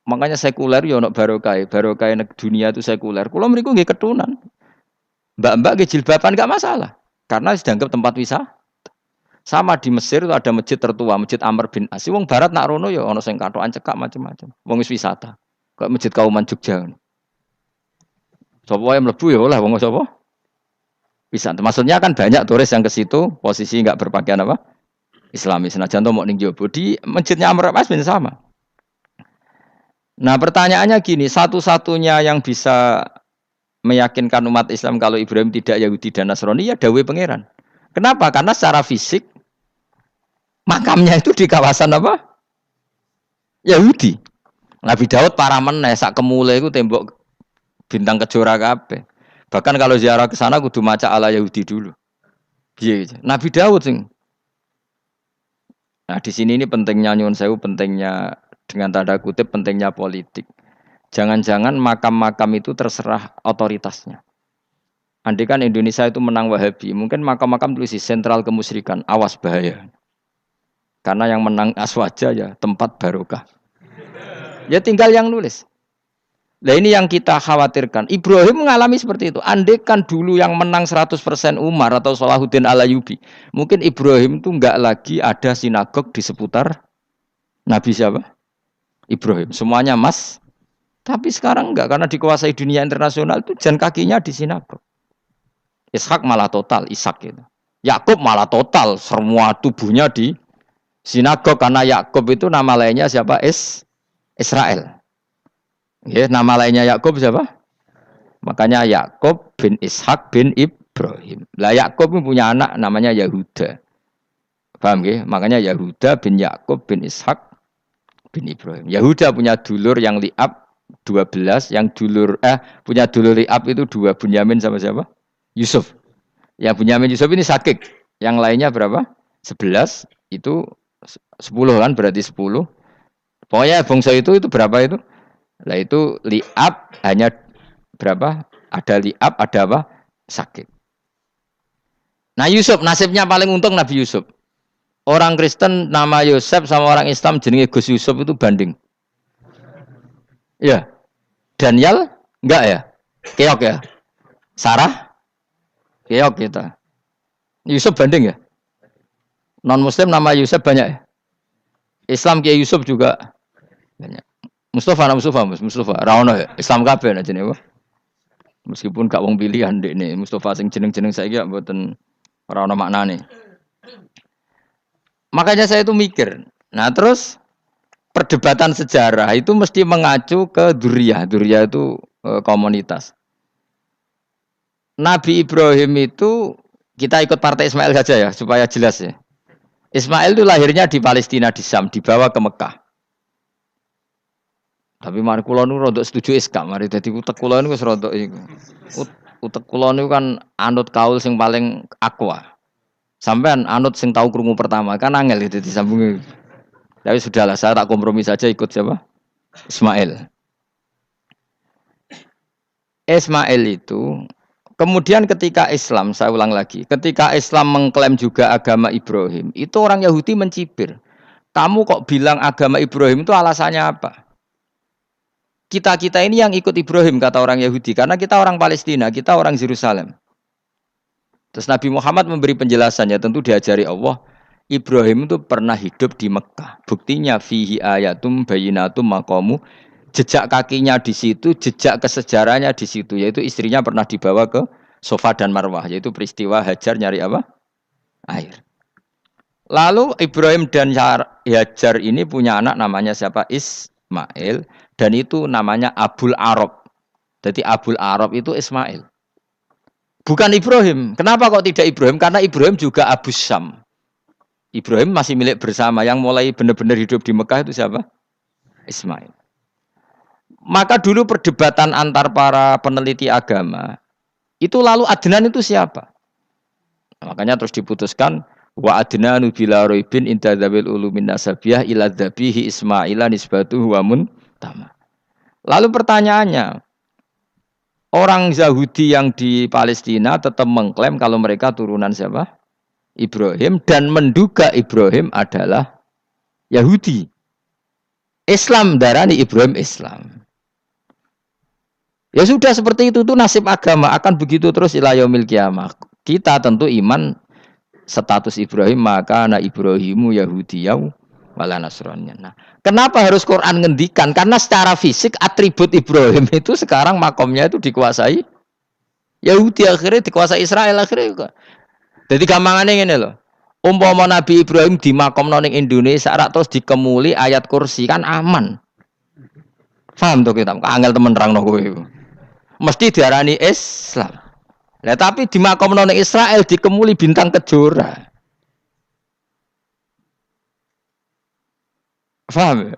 Makanya sekuler yo ono barokah dunia itu sekuler. Kula mriku nggih ketunan. Mbak-mbak nggih jilbaban enggak masalah karena dianggap tempat wisata. Sama di Mesir itu ada masjid tertua, Masjid Amr bin As. Wong barat nak rono ya ono sing katokan cekak macam-macam. Wong wis wisata. Kayak Masjid Kauman Jogja. Sapa wae mlebu ya oleh wong sapa? Wisata. Maksudnya kan banyak turis yang ke situ posisi enggak berpakaian apa? Islami. Senajan to mok ning jowo di Masjidnya Amr bin As bin sama. Nah, pertanyaannya gini, satu-satunya yang bisa meyakinkan umat Islam kalau Ibrahim tidak Yahudi dan Nasrani ya dawuh pangeran. Kenapa? Karena secara fisik makamnya itu di kawasan apa? Yahudi. Nabi Daud para meneh sak kemule iku tembok bintang kejora kabeh. Bahkan kalau ziarah ke sana kudu maca ala Yahudi dulu. Piye gitu. Nabi Daud sing. Nah, di sini ini pentingnya nyuwun sewu, pentingnya dengan tanda kutip pentingnya politik. Jangan-jangan makam-makam itu terserah otoritasnya. Andai kan Indonesia itu menang Wahabi, mungkin makam-makam tulis sentral kemusyrikan, awas bahaya. Karena yang menang Aswaja ya tempat barokah. Ya tinggal yang nulis. Nah ini yang kita khawatirkan. Ibrahim mengalami seperti itu. Andai kan dulu yang menang 100% Umar atau Salahuddin Al-Ayyubi, mungkin Ibrahim itu enggak lagi ada sinagog di seputar Nabi siapa? Ibrahim. Semuanya mas. Tapi sekarang enggak, karena dikuasai dunia internasional itu jalan kakinya di sinagog. Ishak malah total, Ishak itu. Yakub malah total, semua tubuhnya di sinagog karena Yakub itu nama lainnya siapa? Israel. Ya, nama lainnya Yakub siapa? Makanya Yakub bin Ishak bin Ibrahim. Lah Yakub punya anak namanya Yahuda. Paham ya? Makanya Yahuda bin Yakub bin Ishak bin Ibrahim. Yahuda punya dulur yang li'ab 12, yang dulur punya dulur li'ab itu 2, Bunyamin sama siapa? Yusuf. Ya Bunyamin Yusuf ini sakit. Yang lainnya berapa? 11, itu 10 kan berarti 10. Pokoknya bangsa itu berapa itu? Lah itu li'ab hanya berapa? Ada li'ab, ada apa? Sakit. Nah Yusuf nasibnya paling untung Nabi Yusuf. Orang Kristen nama Yosef sama orang Islam jenenge Gus Yusuf itu banding. Ya. Daniel enggak ya? Keok ya? Sarah? Keok kita. Yusuf banding ya? Non Muslim nama Yusuf banyak ya? Islam Kiai Yusuf juga banyak. Mustafa. Raono ya? Islam kabeh aja nih, meskipun gak wong pilihan dek nih. Mustafa sing jeneng-jeneng saya gak mboten raono maknane. Makanya saya itu mikir. Nah terus perdebatan sejarah itu mesti mengacu ke duriyah. Duriyah itu komunitas. Nabi Ibrahim itu kita ikut partai Ismail saja ya supaya jelas ya. Ismail itu lahirnya di Palestina di Syam, dibawa ke Mekah. Tapi mari kula nu rodok setuju iskak, mari dadi utek kula niku wis rodok iku. Utek kula niku kan anut kaul sing paling akwa. Sampean anut sing tahu krungu pertama, kan angel itu disambungi. Tapi sudahlah, saya tak kompromi saja ikut siapa? Ismail. Ismail itu kemudian ketika Islam, saya ulang lagi, ketika Islam mengklaim juga agama Ibrahim, itu orang Yahudi mencibir. Kamu kok bilang agama Ibrahim itu alasannya apa? Kita ini yang ikut Ibrahim, kata orang Yahudi, karena kita orang Palestina, kita orang Yerusalem. Terus Nabi Muhammad memberi penjelasannya, tentu diajari Allah, Ibrahim itu pernah hidup di Mekah. Buktinya fihi ayatum bayinatum maqamu, jejak kakinya di situ, jejak kesejarahnya di situ, yaitu istrinya pernah dibawa ke Safa dan Marwah, yaitu peristiwa Hajar nyari apa? Air. Lalu Ibrahim dan Hajar ini punya anak namanya siapa? Ismail. Dan itu namanya Abul Arab. Jadi Abul Arab itu Ismail. Bukan Ibrahim. Kenapa kok tidak Ibrahim? Karena Ibrahim juga Abu Syam. Ibrahim masih milik bersama. Yang mulai benar-benar hidup di Mekah itu siapa? Ismail. Maka dulu perdebatan antar para peneliti agama. Itu lalu Adnan itu siapa? Makanya terus diputuskan. Wa adnanu bila roibin inda dzawil ulumin nasabiyah ila dzabihi Ismaila nisbatuhu wa muntama. Lalu pertanyaannya, orang Yahudi yang di Palestina tetap mengklaim kalau mereka turunan siapa? Ibrahim, dan menduga Ibrahim adalah Yahudi. Islam darani Ibrahim Islam. Ya sudah seperti itu tuh nasib agama akan begitu terus ila yaumil qiyamah. Kita tentu iman status Ibrahim, maka anak Ibrahimu Yahudiyau wala Nasraniyan. Nah, kenapa harus Quran ngendikan? Karena secara fisik atribut Ibrahim itu sekarang makomnya itu dikuasai Yahudi, akhirnya dikuasai Israel akhirnya. Jadi gampangannya ngene loh. Umpama Nabi Ibrahim di makom ning Indonesia terus dikemuli ayat kursi kan aman. Paham tuh kita? Angel temen nerangno kowe iku. Mesti diarani Islam. Lah tapi di makom ning Israel dikemuli bintang kejora. Paham ya?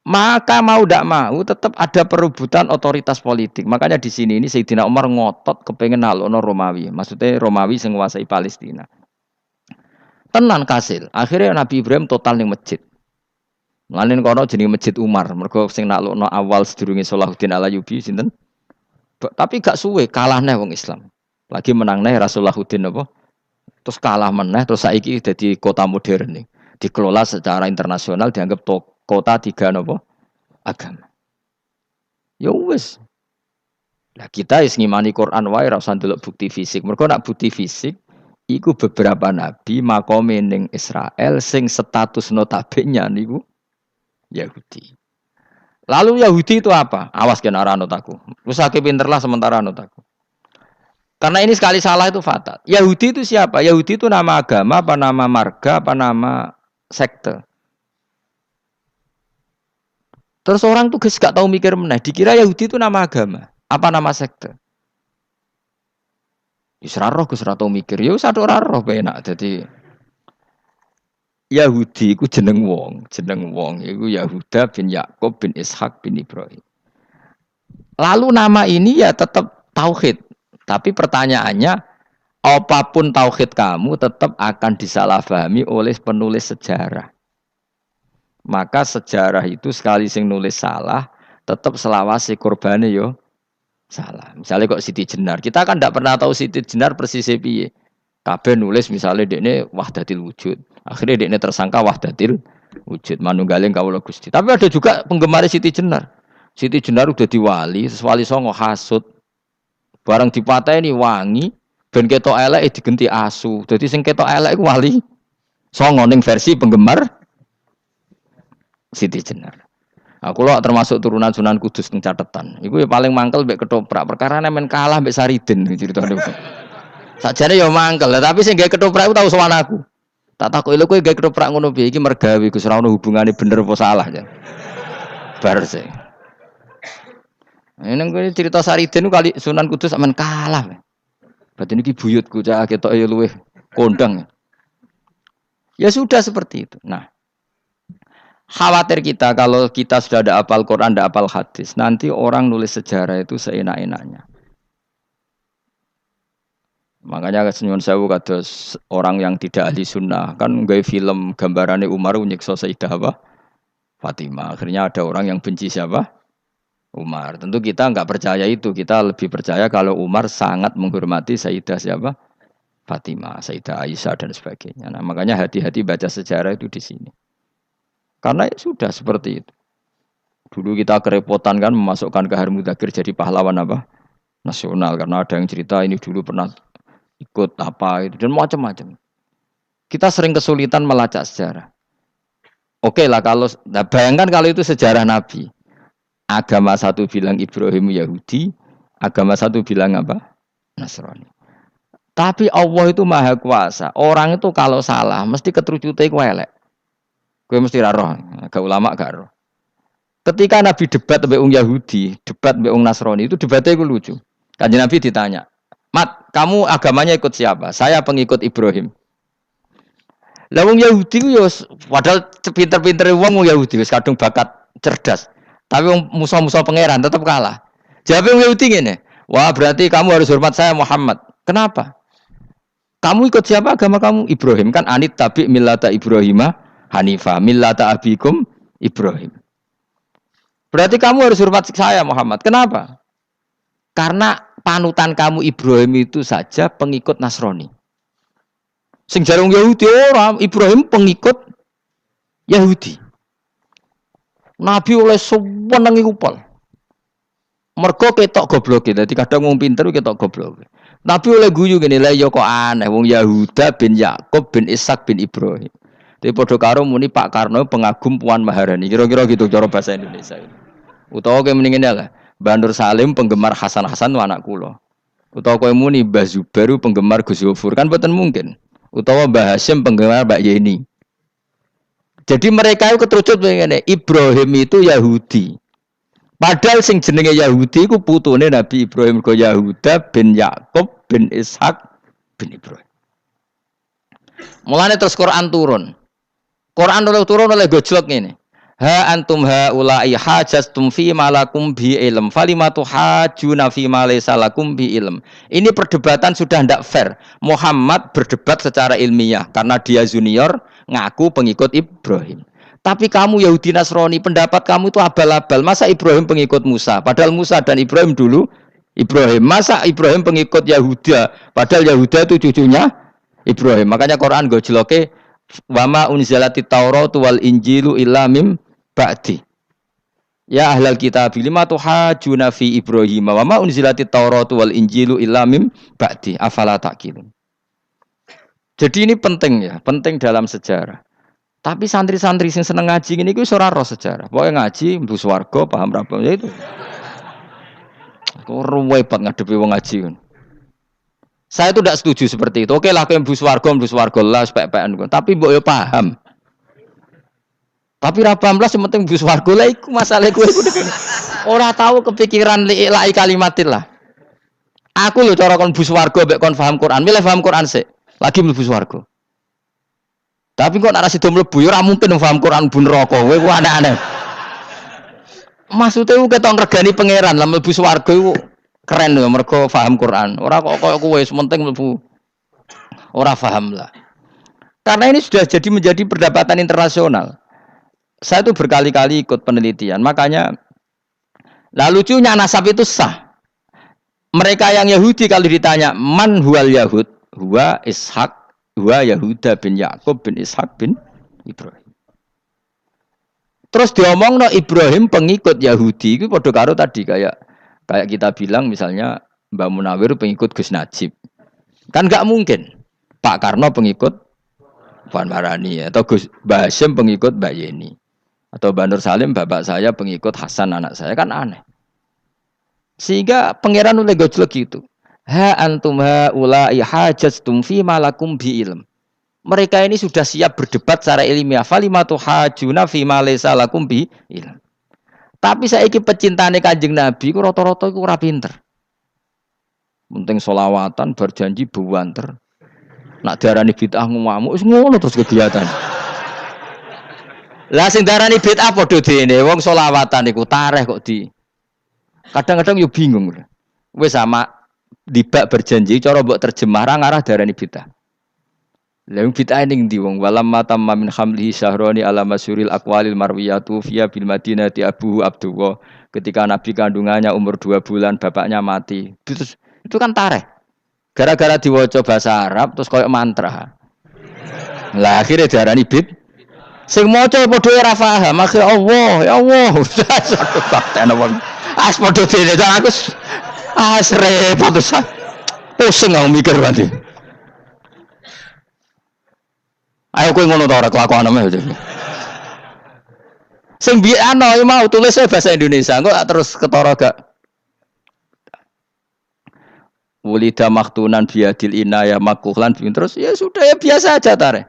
Maka mau tidak mau tetap ada perebutan otoritas politik. Makanya di sini ini Sayyidina Umar ngotot kepengen nalono Romawi. Maksudnya Romawi sing nguasai Palestina. Tenan kasil. Akhirnya Nabi Ibrahim total ning masjid. Mulane kono jenenge Masjid Umar. Mergo sing nalono awal sedurunge Salahuddin Alayubi sinten? Tapi gak suwe kalah neh wong Islam. Lagi menang neh Rasulullahuddin apa? Terus kalah meneh terus saiki dadi kota modern nih. Dikelola secara internasional dianggap kota tiga napa? Agama. Ya wis. Lah kita wis ngimani Quran wae ora usah ndelok bukti fisik. Mergo nak bukti fisik iku beberapa nabi makome ning Israel sing status notabene niku Yahudi. Lalu Yahudi itu apa? Awas kena anut aku. Usake pinterlah sementara anut aku. Karena ini sekali salah itu fatal. Yahudi itu siapa? Yahudi itu nama agama, apa nama marga, apa nama sekte. Terus orang tuh gak tahu mikir meneh. Dikira Yahudi itu nama agama, apa nama sekte. Yusra roh Gus ora tau mikir. Ya wis ora roh penak. Dadi Yahudi iku jeneng wong iku Yahuda bin Yakub bin Ishak bin Ibrahim. Lalu nama ini ya tetap tauhid. Tapi pertanyaannya, apapun tauhid kamu tetap akan disalahpahami oleh penulis sejarah. Maka sejarah itu sekali sing nulis salah, tetap selawase korbane yo salah. Misalnya kok Siti Jenar, kita kan tidak pernah tahu Siti Jenar persis piye. Kabeh nulis misalnya dekne wahdatil wujud. Akhirnya dekne tersangka wahdatil wujud manunggaling kawula Gusti. Tapi ada juga penggemar Siti Jenar. Siti Jenar udah diwali, wali songo hasud. Barang dipateni wangi, ben ketok elek digenti asu. Dadi sing ketok elek iku wali songo ning versi penggemar Siti Jenar. Aku lo termasuk turunan Sunan Kudus ning catetan. Iku ya paling mangkel mbek ketoprak. Perkara men kalah mbek Saridin ceritane. Sakjane ya mangkel, tapi sing gawe ketoprak iku tau sowan aku. Tak takoki lho kowe gawe ketoprak ngono piye iki mergawe Gus ora ono hubungane bener apa salah ya. Bar sih. Ini gue cerita Saridin kali Sunan Kudus aman kalah. Berarti ini buyutku cah ketok ya luweh kondang. Ya sudah seperti itu. Nah, khawatir kita kalau kita sudah ada hafal Quran, ada hafal hadis, nanti orang nulis sejarah itu seenak-enaknya. Makanya senyum sewu kados orang yang tidak ahli sunnah kan nggawe film gambarannya Umar nyiksa Sayyidah apa? Fatimah. Akhirnya ada orang yang benci siapa? Umar. Tentu kita enggak percaya itu. Kita lebih percaya kalau Umar sangat menghormati Sayyidah siapa? Fatimah, Sayyidah Aisyah dan sebagainya. Nah, makanya hati-hati baca sejarah itu di sini. Karena ya sudah seperti itu. Dulu kita kerepotan kan memasukkan Kahar Mudzakkir jadi pahlawan apa? Nasional karena ada yang cerita ini dulu pernah ikut apa itu dan macam-macam. Kita sering kesulitan melacak sejarah. Oke lah kalau bayangkan kalau itu sejarah Nabi. Agama satu bilang Ibrahim Yahudi, agama satu bilang apa? Nasrani. Tapi Allah itu maha kuasa. Orang itu kalau salah mesti keterucute ku elek. Kowe mesti ra roh, agak ulama gak roh. Ketika Nabi debat mbek wong Yahudi, debat mbek wong Nasrani itu debatnya itu lucu. Kanjeng Nabi ditanya, "Mat, kamu agamanya ikut siapa?" "Saya pengikut Ibrahim." Lah wong Yahudi ku yo padahal pinter-pintere wong Yahudi wis kadung bakat cerdas. Tapi musuh-musuh pangeran tetap kalah. Jawab yang Yahudi ngene, wah berarti kamu harus hormat saya Muhammad. Kenapa? Kamu ikut siapa agama kamu? Ibrahim kan anit tabi millata Ibrahimah Hanifah millata abikum Ibrahim. Berarti kamu harus hormat saya Muhammad. Kenapa? Karena panutan kamu Ibrahim itu saja pengikut Nasrani. Sing jarung Yahudi orang Ibrahim pengikut Yahudi. Nabi oleh sewenang iku pol. Mergo ketok goblok e. Dadi kadang wong pinter ketok goblok. Nabi oleh guyu ngene lha ya kok aneh wong Yahuda bin Yakub bin Ishak bin Ibrahim. Dadi padha karo muni Pak Karno pengagum Puan Maharani. Kira-kira gitu cara bahasa Indonesia. Utawa kowe muni ngene lah, Mbah Nur Salim penggemar Hasan Hasan anak kula. Utawa kowe muni Mbah Zubair penggemar Gus Zufur kan boten mungkin. Utawa Mbah Hasyim penggemar Mbak Yeni. Jadi mereka itu keterucut begini, Ibrahim itu Yahudi, Padahal sing jenenge Yahudi iku putune Nabi Ibrahim kaya Yahuda bin Yakub bin Ishak bin Ibrahim. Mulane terus Quran turun. Quran turun oleh gojlok ngene. Ha antum haula'i hajastum fi malakum bi ilm falimatu hajuna fi ma laysa lakum bi ilm. Ini perdebatan sudah ndak fair. Muhammad berdebat secara ilmiah karena dia junior ngaku pengikut Ibrahim. Tapi kamu Yahudi Nasrani, pendapat kamu itu abal-abal. Masa Ibrahim pengikut Musa? Padahal Musa dan Ibrahim dulu Ibrahim. Masa Ibrahim pengikut Yahuda? Padahal Yahuda itu cucunya Ibrahim. Makanya Quran gojloke wama unzilati Tauratu wal Injilu illa mim ba'di. Ya ahlal kitab lima tuhajuna fi Ibrahim wa ma unzilati Tauratu wal Injilu illa mim ba'di afala taqilun. Jadi ini penting ya, penting dalam sejarah. Tapi santri-santri sing seneng ngaji ini ku ora roh sejarah. Pokoke ngaji mlebu swarga paham ra ya itu. Kok ruwet ngadepi wong ngaji kan. Saya itu tidak setuju seperti itu. Oke lah kowe mlebu swarga lah spek-pekan kon. Tapi mbok yo paham. Tapi ra paham lah sing penting mlebu swarga lah iku masalah kowe iku. Ora tahu kepikiran li'ilai kalimatil lah. Aku lho cara kon mlebu swarga mbek kon paham Quran. Milih paham Quran sik. Lagi mlebu swarga. Tapi kok nek sida mlebu ya ora mungkin paham Quran bun neraka. Kowe ku aneh-aneh. Maksudnya ku ketok ngregani pangeran lah mlebu swarga iku keren lho mergo paham Quran. Ora kok koyo kowe sementing mlebu. Ora paham lah. Karena ini sudah jadi menjadi perdebatan internasional. Saya itu berkali-kali ikut penelitian. Makanya lah lucunya nasab itu sah. Mereka yang Yahudi kalau ditanya man huwal Yahud, huwa Ishak, huwa Yahuda bin Yakub bin Ishak bin Ibrahim. Terus diomongno Ibrahim pengikut Yahudi itu padha karo tadi kayak kita bilang misalnya Mbak Munawir pengikut Gus Najib. Kan enggak mungkin. Pak Karno pengikut Puan Marani atau Gus Basim pengikut Mbak Yeni. Atau Mbak Nur Salim bapak saya pengikut Hasan anak saya kan aneh. Sehingga pangeran oleh gojlok gitu. Ha antum haula'i hajastum fi malakum bi ilm. Mereka ini sudah siap berdebat secara ilmiah. Falimatu hajuna fi ma laysa lakum bi ilm. Tapi saiki pecintane Kanjeng Nabi ku rata-rata iku ora pinter. Penting selawatan berjanji buwanter. Nak diarani bid'ah ngamuk wis ngono terus kegiatan. Lah sing diarani bid'ah padha dene wong selawatan iku tareh kok di. Kadang-kadang yo bingung. Wis sama dibak berjanji cara mbok terjemah ra ngarah diarani bid'ah. Lah bid'ah ning ndi wong walam matamma min hamlihi syahrani ala masyuril aqwalil marwiyatu fiya bil madinati Abu Abdullah ketika nabi kandungannya umur 2 bulan bapaknya mati. Terus itu kan tareh. Gara-gara diwaca bahasa Arab terus koyo mantra. Lah akhirnya diarani bid. Sing maca padha ora paham, akhire Allah, ya Allah. Satu bakten wong. As padha dene aku repot pusing aku mikir nanti. Ayo kowe ngono ta ora kelakuan ame. Sing biano mau tulis bahasa Indonesia, kok terus ketara gak. Wulida maktunan biadil inaya makuhlan terus ya sudah ya biasa aja tareh.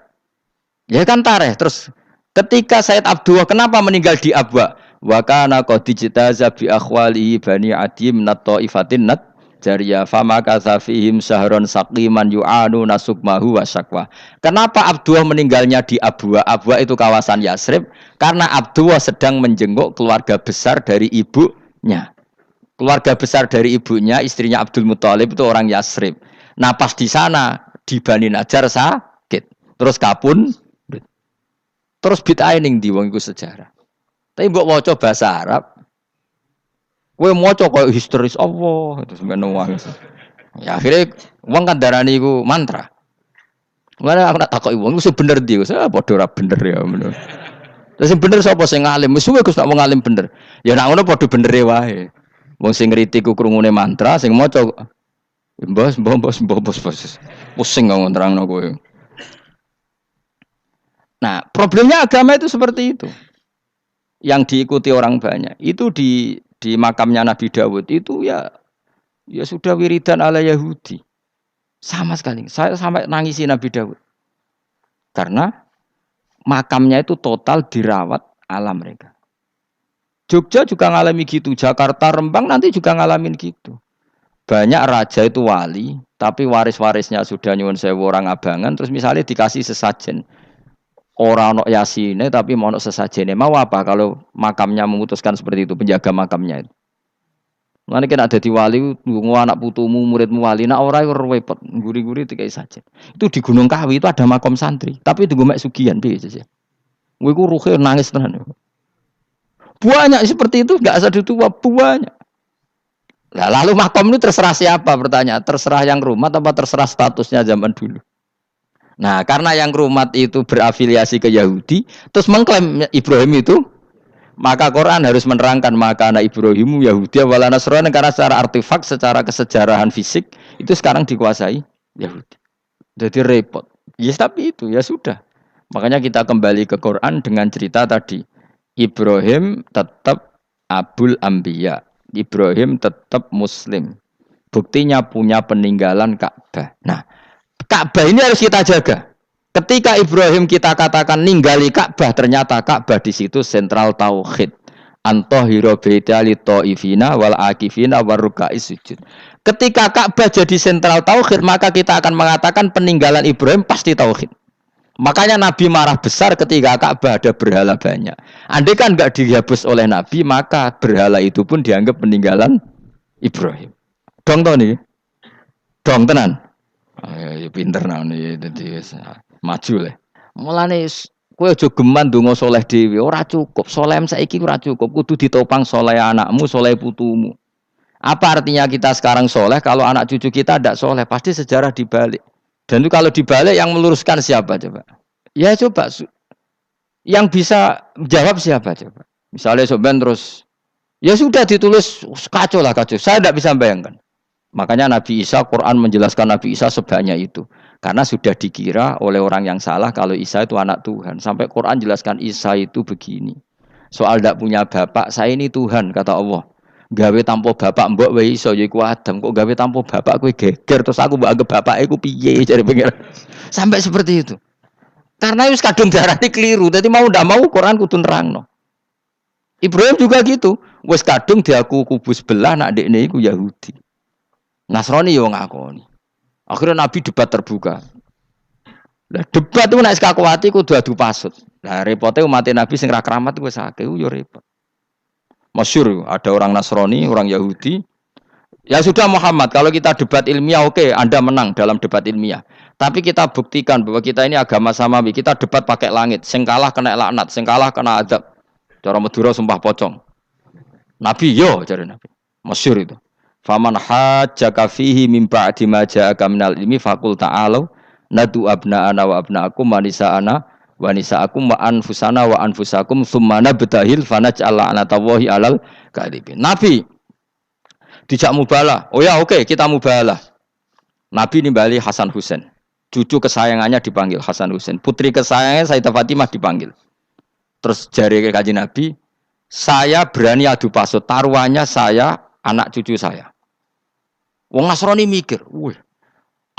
Ya kan tareh terus ketika Said Abdullah kenapa meninggal di Abwa? Wa kana qad ijtaza bi akhwalihi bani adim nat taifatin nat Jariyah fama kasafihim sahron saqiman yu'anu nasukmahu wa syakwa. Kenapa Abdullah meninggalnya di Abwa? Abwa itu kawasan Yasrib karena Abdullah sedang menjenguk keluarga besar dari ibunya. Keluarga besar dari ibunya, istrinya Abdul Muthalib itu orang Yasrib. Nah pas di sana di Bani Najjar sakit, terus kapun, terus bid'ah ning ndi wong iku sejarah. Tapi mbok waca bahasa Arab, kowe maca koyo histeris Allah terus ngono wae. Ya akhirnya wong kan darani iku mantra. Mana aku nak takoki wong iku bener ndi, saya padha ora bener ya ngono. Terus sing bener sapa sing ngalim? Wis suwe Gus nak wong ngalim bener. Ya nak ngono padha bener wae. Wong sing ngritik ku krungune mantra, sing maca mbos. Pusing ngomong terangno kowe. Nah, problemnya agama itu seperti itu. Yang diikuti orang banyak. Itu di makamnya Nabi Dawud itu ya sudah wiridan ala Yahudi. Sama sekali. Saya sampai nangisi Nabi Dawud. Karena makamnya itu total dirawat ala mereka. Jogja juga ngalami gitu, Jakarta, Rembang nanti juga ngalamin gitu. Banyak raja itu wali, tapi waris-warisnya sudah nyuwun sewu orang abangan, terus misalnya dikasih sesajen. Orang ono yasine tapi mau ono sesajene. Mau apa kalau makamnya memutuskan seperti itu, penjaga makamnya itu. Mana kena ada di wali, nunggu anak putumu, muridmu wali, nak orang itu repot, guri-guri tiga saja. Itu di Gunung Kawi itu ada makam santri, tapi itu gue sugihan biasa sih. Gue ruhe nangis tenan. Banyak seperti itu, nggak asal itu banyak. Nah, lalu makam itu terserah siapa pertanyaan? Terserah yang rumat apa terserah statusnya zaman dulu? Nah, karena yang rumat itu berafiliasi ke Yahudi, terus mengklaim Ibrahim itu, maka Quran harus menerangkan maka anak Ibrahim Yahudi wala Nasrani karena secara artefak, secara kesejarahan fisik itu sekarang dikuasai Yahudi. Jadi repot. Ya tapi itu ya sudah. Makanya kita kembali ke Quran dengan cerita tadi. Ibrahim tetap Abul Anbiya. Ibrahim tetap Muslim. Buktinya punya peninggalan Ka'bah. Nah, Ka'bah ini harus kita jaga. Ketika Ibrahim kita katakan ninggali Ka'bah, ternyata Ka'bah di situ sentral tauhid. Antahira baita li taifina wal akifina waruka'is sujud. Ketika Ka'bah jadi sentral tauhid, maka kita akan mengatakan peninggalan Ibrahim pasti tauhid. Makanya Nabi marah besar ketika Ka'bah ada berhala banyak. Andai kan enggak dihapus oleh Nabi, maka berhala itu pun dianggap peninggalan Ibrahim. Dong to nih. Dong tenan. Ya pinter nih dadi maju le. Mulane kowe aja geman ndonga saleh dhewe, ora cukup. Saleh saiki ora cukup, kudu ditopang saleh anakmu, saleh putumu. Apa artinya kita sekarang soleh kalau anak cucu kita tidak soleh? Pasti sejarah dibalik. Dan itu kalau dibalik yang meluruskan siapa coba? Ya coba. Yang bisa jawab siapa coba? Misalnya soben terus, ya sudah ditulis kacau lah kacau. Saya tidak bisa bayangkan. Makanya Nabi Isa, Quran menjelaskan Nabi Isa sebanyak itu. Karena sudah dikira oleh orang yang salah kalau Isa itu anak Tuhan. Sampai Quran jelaskan Isa itu begini. Soal tidak punya bapak, saya ini Tuhan, kata Allah. Gawe tanpa bapak mbok wae iso ya iku Adam, kok gawe tanpa bapak kowe geger terus aku mbok anggap bapak iku piye jare pengen. Sampai seperti itu. Karena wis kadung darane keliru, dadi mau ndak mau Quran kudu nerangno. Ibrahim juga gitu, wis kadung diaku kubu sebelah nak dekne iku Yahudi. Nasrani yo ngakoni. Akhirnya Nabi debat terbuka. Lah debat itu nek kakuati kudu adu pasut. Lah repote umat Nabi sing ra keramat wis akeh yo repot. Masyhur ada orang Nasrani, orang Yahudi. Ya sudah Muhammad, kalau kita debat ilmiah oke, Anda menang dalam debat ilmiah. Tapi kita buktikan bahwa kita ini agama samawi. Kita debat pakai langit. Sing kalah kena laknat, sing kalah kena azab. Cara Madura sumpah pocong. Nabi yo cari Nabi. Masyhur itu. Faman hajjaka fihi min ba'di ma ja'aka minal ilmi faqul ta'alu nadu abna'ana wa abna'akum wa nisa'ana wa nisa'akum wa anfusana wa anfusakum tsumma nabtahil fanaj'al la'natallahi 'alal kadhibin. Nabi dijak mubalah. Oh ya oke, kita mubalah. Nabi nimbali Hasan Husain. Cucu kesayangannya dipanggil Hasan Husain. Putri kesayangannya Sayyidah Fatimah dipanggil. Terus jari ke Kanjeng Nabi, saya berani adu pasut, taruhannya saya, anak cucu saya. Wong Nasrani mikir, wih,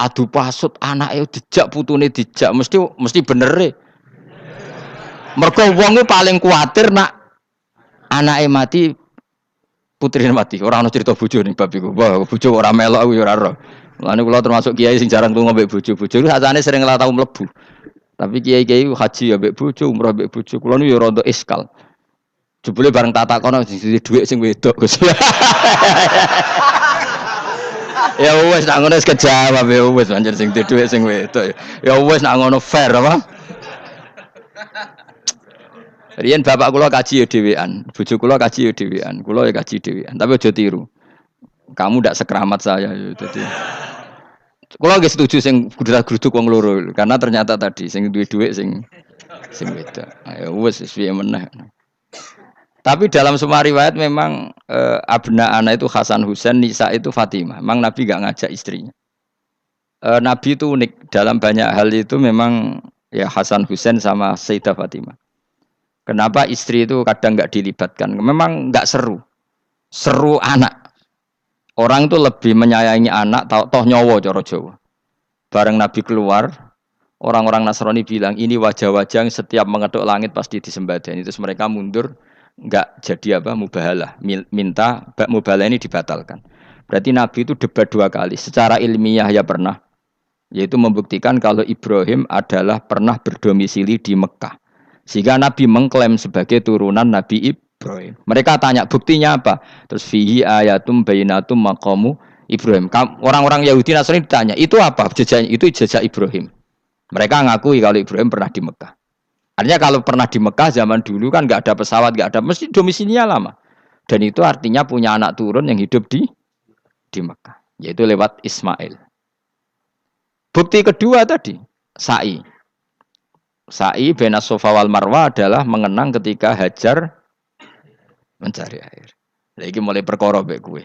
adu pasut anaknya dijak putune dijak, mesti bener e. Mergo wong paling kuatir nak anake mati, putrine mati. Ora ana cerita bojo ning bab iku. Wah, bojo ora melok aku ya ora ora. Mulane kula termasuk kiai sing jarang lunga mbek bojo. Bojo iku sakjane sering ora tau mlebu. Tapi kiai-kiai haji ya mbek bojo, umrah mbek bojo. Kula nu ya rada iskal. Jebule bareng tak takono sing dhuwit sing wedok Gus. Ya wis nak ngono wis kejawab ya wis pancen sing dhuwit sing wedok. Ya wis nak ngono fair apa? Riyen bapak kula kaji ya dhewean, bojo kula kaji ya dhewean, kula ya kaji dhewean. Tapi aja tiru. Kamu ndak sekeramat saya ya dadi. Kula nggih setuju sing gruduk wong loro karena ternyata tadi sing duwe dhuwit sing wedok. Ya wis piye meneh. Tapi dalam semua riwayat memang abna ana itu Hasan Husain, Nisa itu Fatimah. Memang Nabi enggak ngajak istrinya. Nabi itu unik dalam banyak hal itu memang ya Hasan Husain sama Sayyidah Fatimah. Kenapa istri itu kadang enggak dilibatkan? Memang enggak seru. Seru anak. Orang itu lebih menyayangi anak toh nyawa cara Jawa. Bareng Nabi keluar, orang-orang Nasrani bilang ini wajah-wajah yang setiap mengetuk langit pasti disembadani. Terus mereka mundur. enggak jadi apa mubahalah, minta mubahalah ini dibatalkan. Berarti Nabi itu debat 2 kali. Secara ilmiah ya pernah, yaitu membuktikan kalau Ibrahim adalah pernah berdomisili di Mekah. Sehingga Nabi mengklaim sebagai turunan Nabi Ibrahim. Mereka tanya buktinya apa? Terus fihi ayatum bainatum maqamu Ibrahim. Orang-orang Yahudi Nasrani ditanya, itu apa? Jejaknya itu jejak Ibrahim. Mereka ngakui kalau Ibrahim pernah di Mekah. Artinya kalau pernah di Mekah zaman dulu kan nggak ada pesawat, nggak ada, mesti domisilinya lama. Dan itu artinya punya anak turun yang hidup di Mekah, yaitu lewat Ismail. Bukti kedua tadi, sa'i. Sa'i bena Safa wal Marwah adalah mengenang ketika Hajar mencari air. Lagi mulai perkara mbek kowe.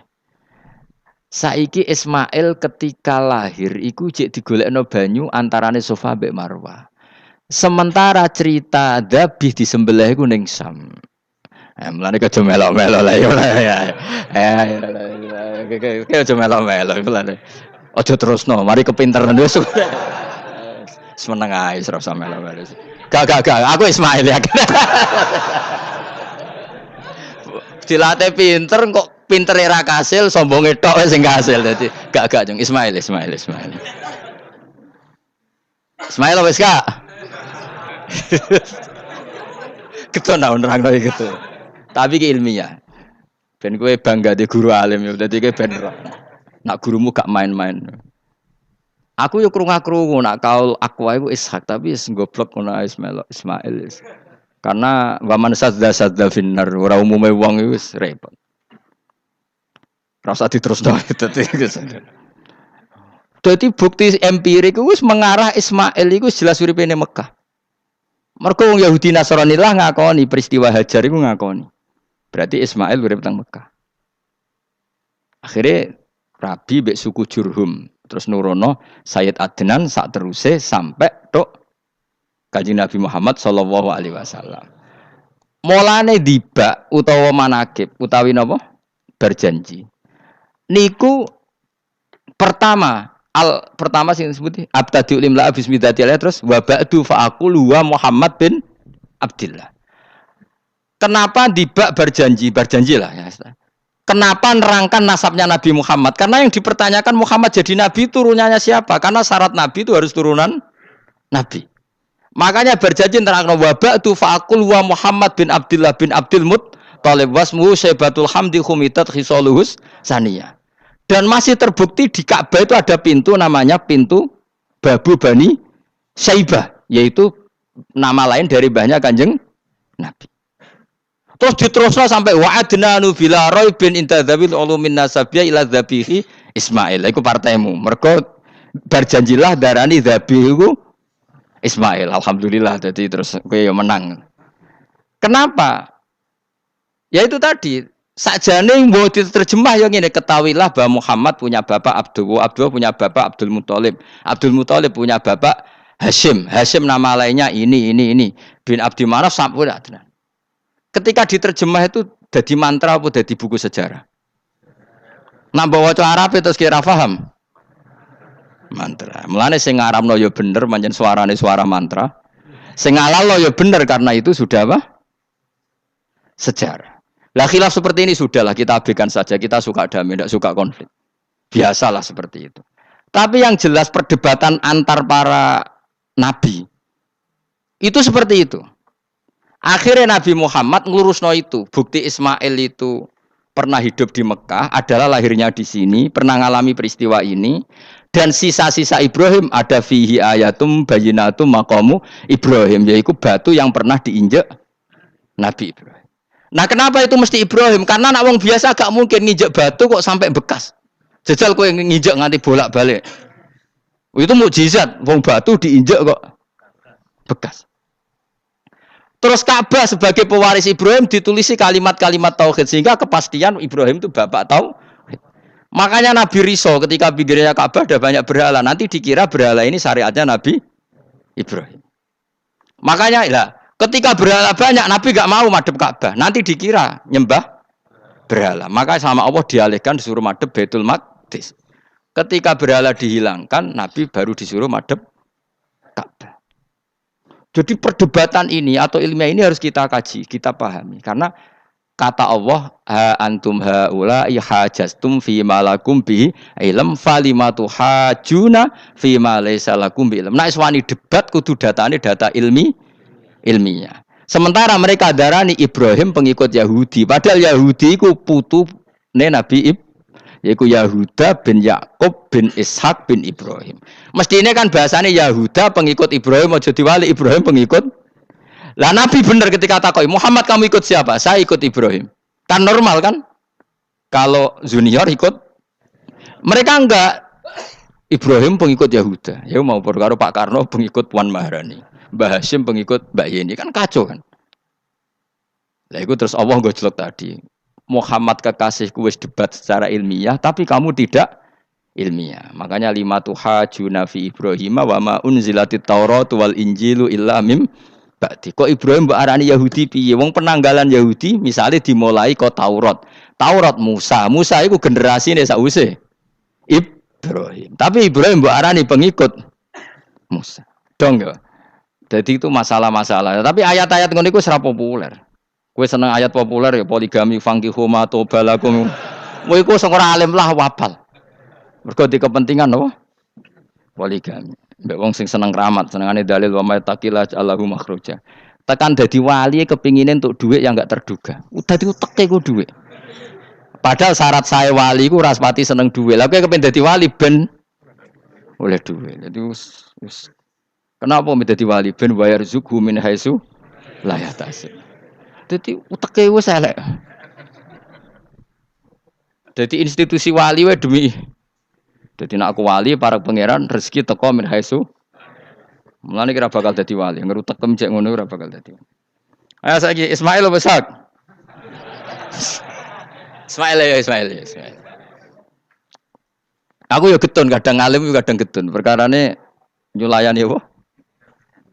Saiki Ismail ketika lahir iku jek digolekno banyu antarane Safa mbek Marwah. Sementara cerita dzabih disembelih iku ning Sam. Mulane aja melok-melok lah ya. Aja melok-melok mulane. Aja terusno, mari kepinteran wis. Semeneng ae ora usah melok-melok. Gak, aku Ismail ya. Dilatih pinter kok pintere ra kasil, sombonge tok wis sing kasil dadi. Gak jeng Ismail. Ismail wis gak? Gitu nerang gitu. Tapi ki ilmiah. Ben kowe bangga di guru alim ya dadi kowe ben roh. Nak gurumu gak main-main. Aku yo krungu-krungu nak kaul Aqwa iku Ishak tapi wis goblok ngono Ismail. Karena waman sadza finnar ora umume wong iku wis repot. Ora usah diterusno Dadi bukti empirik iku wis mengarah Ismail iku jelas uripe ning Mekah. Mergo wong Yahudi Nasrani lah ngakoni peristiwa Hajar iku ngakoni. Berarti Ismail urip teng Mekah. Akhirnya Rabi mbek suku Jurhum terus nurono Sayyid Adnan sak teruse sampai tok Kanjeng Nabi Muhammad sallallahu alaihi wasallam. Mulane dibak utawa manakib utawi napa? Berjanji. Niku pertama sing disebut abtadiul imla bismillahirrahmanirrahim terus wa ba'du fa aqulu wa Muhammad bin Abdillah. Kenapa dibak berjanji lah ya. Kenapa nerangkan nasabnya Nabi Muhammad? Karena yang dipertanyakan Muhammad jadi Nabi turunannya siapa? Karena syarat Nabi itu harus turunan Nabi. Makanya berjanji nerangkan wa ba'du fa aqulu wa Muhammad bin Abdillah bin Abdul Muttalib wasmuhu Syaibatul Hamdi khumitat khisaluhus saniyah. Dan masih terbukti di Ka'bah itu ada pintu namanya pintu Babu Bani Syaibah, yaitu nama lain dari mbahnya Kanjeng Nabi. Terus diteruslah sampai wa'adnanu bila raibin intadzabil ulumin nasabiyya ila dzabihi Ismail. Iku partaimu. Mergo berjanjilah darani dzabihu Ismail. Alhamdulillah jadi terus kowe menang. Kenapa? Ya itu tadi sakjane mbok diterjemah yang ini ketahuilah bahwa Muhammad punya bapak Abdullah punya bapak Abdul Muthalib punya bapak Hashim nama lainnya ini bin Abdi Manaf sampai Adnan. Ketika diterjemah itu jadi mantra apa jadi buku sejarah? Nambah waca Arab terus kira paham? Mantra. Mulane sing ngaramno ya bener pancen suarane suara mantra. Sing ngalalo ya bener karena itu sudah apa? Sejarah. Lah khilaf seperti ini sudahlah kita abaikan saja, kita suka damai, tidak suka konflik. Biasalah seperti itu. Tapi yang jelas perdebatan antar para nabi itu seperti itu. Akhirnya Nabi Muhammad ngelurusno itu. Bukti Ismail itu pernah hidup di Mekah, adalah lahirnya di sini, pernah ngalami peristiwa ini. Dan sisa-sisa Ibrahim ada fihi ayatum bayinatum maqamu Ibrahim, yaitu batu yang pernah diinjak Nabi Ibrahim. Nah kenapa itu mesti Ibrahim? Karena anak wong biasa gak mungkin nginjek batu kok sampai bekas. Jajal kowe nginjek nganti bolak-balik. Itu mukjizat, wong batu diinjek kok bekas. Terus Ka'bah sebagai pewaris Ibrahim ditulisi kalimat-kalimat tauhid sehingga kepastian Ibrahim itu bapak tauhid. Makanya Nabi Riso ketika pinggirnya Ka'bah ada banyak berhala, nanti dikira berhala ini syariatnya Nabi Ibrahim. Makanya lah ketika berhala banyak, Nabi gak mau madhep Ka'bah. Nanti dikira nyembah berhala. Maka sama Allah dialihkan disuruh madhep Baitul Maqdis. Ketika berhala dihilangkan, Nabi baru disuruh madhep Ka'bah. Jadi perdebatan ini atau ilmiah ini harus kita kaji, kita pahami. Karena kata Allah ha antum haula ihajastum fi malakum bi ilm falimatu hajuna fi ma laysa lakum bi ilm. Nek wani debat kudu datane data ilmiah. Sementara mereka darani Ibrahim pengikut Yahudi, padahal Yahudi iku putune Nabi yaitu Yahuda bin Yakub bin Ishak bin Ibrahim. Mestinya kan bahasanya Yahuda pengikut Ibrahim aja diwali Ibrahim pengikut. Lah Nabi benar ketika takoi Muhammad kamu ikut siapa? Saya ikut Ibrahim. Kan normal kan? Kalau junior ikut mereka enggak. Ibrahim pengikut Yahuda. Ya mau perkara Pak Karno pengikut Puan Maharani. Mbah Hashim pengikut Mbak Yeni kan kacau kan? Lah itu terus Allah gojlok tadi. Muhammad kekasihku wis debat secara ilmiah tapi kamu tidak ilmiah. Makanya lima tuhajuna fi Ibrahim wa ma unzilatit Taurat wal Injilu illa mim ba'di. Kok Ibrahim mbok arani Yahudi piye? Wong penanggalan Yahudi misalnya dimulai kok Taurat. Taurat Musa. Musa iku generasine sakwise Ibrahim. Tapi Ibrahim mbok arani pengikut Musa. Dong ya. Jadi itu masalah-masalah. Tapi ayat-ayat ngono iku ora populer. Kowe seneng ayat populer ya poligami fankihu ma tobalakum. Kowe iku sing ora alim lah wapal. Mergo di kepentingan apa? Poligami. Mbak wong sing seneng keramat, senengane dalil wa may taqilla Allahu makhraja. Tekan dadi wali kepingine untuk duit yang enggak terduga. Dadi uteke ku duit. Padahal syarat saya wali ku raspati seneng duit. Lah kowe kepengin dadi wali ben oleh duit. Jadi wis kenapa dadi wali ben bayar zuku min haitsu la yahtasib. Dadi uteke wis elek. Dadi institusi wali wae demi jadi nak aku wali para pangeran rezeki teko min haitsu. Mulane kira bakal dadi wali, ngerutekem cek ngono ora bakal dadi. Ayo saiki Ismail besar. Ismail. Aku ya getun kadang ngalim kadang getun. Perkarane nyulayani apa?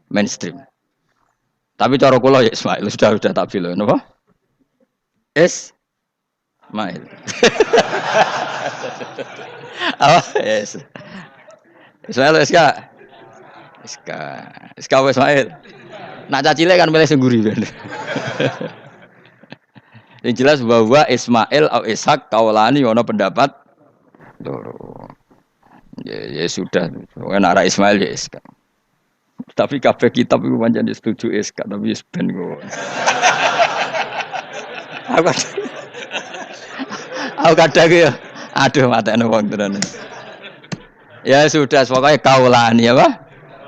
Mainstream. Tapi cara kula ya Ismail sudah tak bilang napa? Ismail. Oh, yes. Ismail Iska Ismail. Nak cacile kan milih sengguri ben. Yang jelas bahwa Ismail atau Ishak kaulani ono pendapat loro. Ya sudah, pokoknya arah Ismail ya Iska. Tapi kabeh kitab iku pancen setuju Iska, tapi wis ben kok. Aku kadang ya aduh matane wong tenan. Ya sudah pokoknya kaulani apa?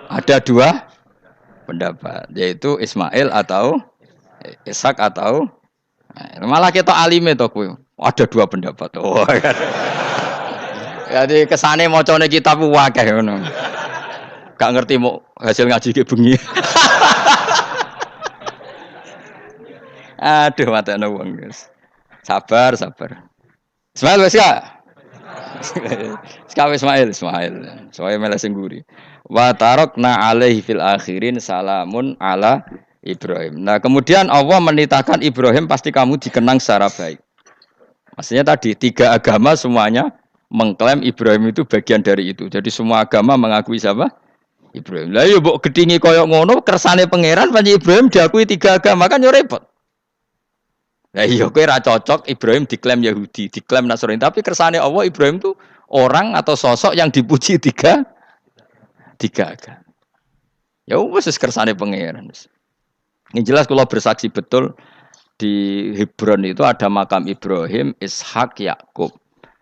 Ada dua pendapat yaitu Ismail atau Ishak atau malah kita alime to kowe. Ada dua pendapat. Oh. Jadi kesane macane kitab akeh ngono. Gak ngerti mau hasil ngaji ke bengi. Aduh matane wong guys. Sabar. Ismail wis gak? Sekawe Ismail. Soale malah sing nguri. Wa tarakna alaihi fil akhirin salamun ala Ibrahim. Nah, kemudian Allah menitahkan Ibrahim pasti kamu dikenang secara baik. Maksudnya tadi tiga agama semuanya mengklaim Ibrahim itu bagian dari itu. Jadi semua agama mengakui siapa? Ibrahim. Lah yo mbok gedhingi koyo ngono kersane pangeran panci Ibrahim diakui tiga agama kan yo repot. Lah iya kowe ra cocok Ibrahim diklaim Yahudi, diklaim Nasrani, tapi kersane Allah Ibrahim itu orang atau sosok yang dipuji tiga agama. Ya wis kersane pangeran. Ini jelas kalau bersaksi betul di Hebron itu ada makam Ibrahim, Ishak, Yakub.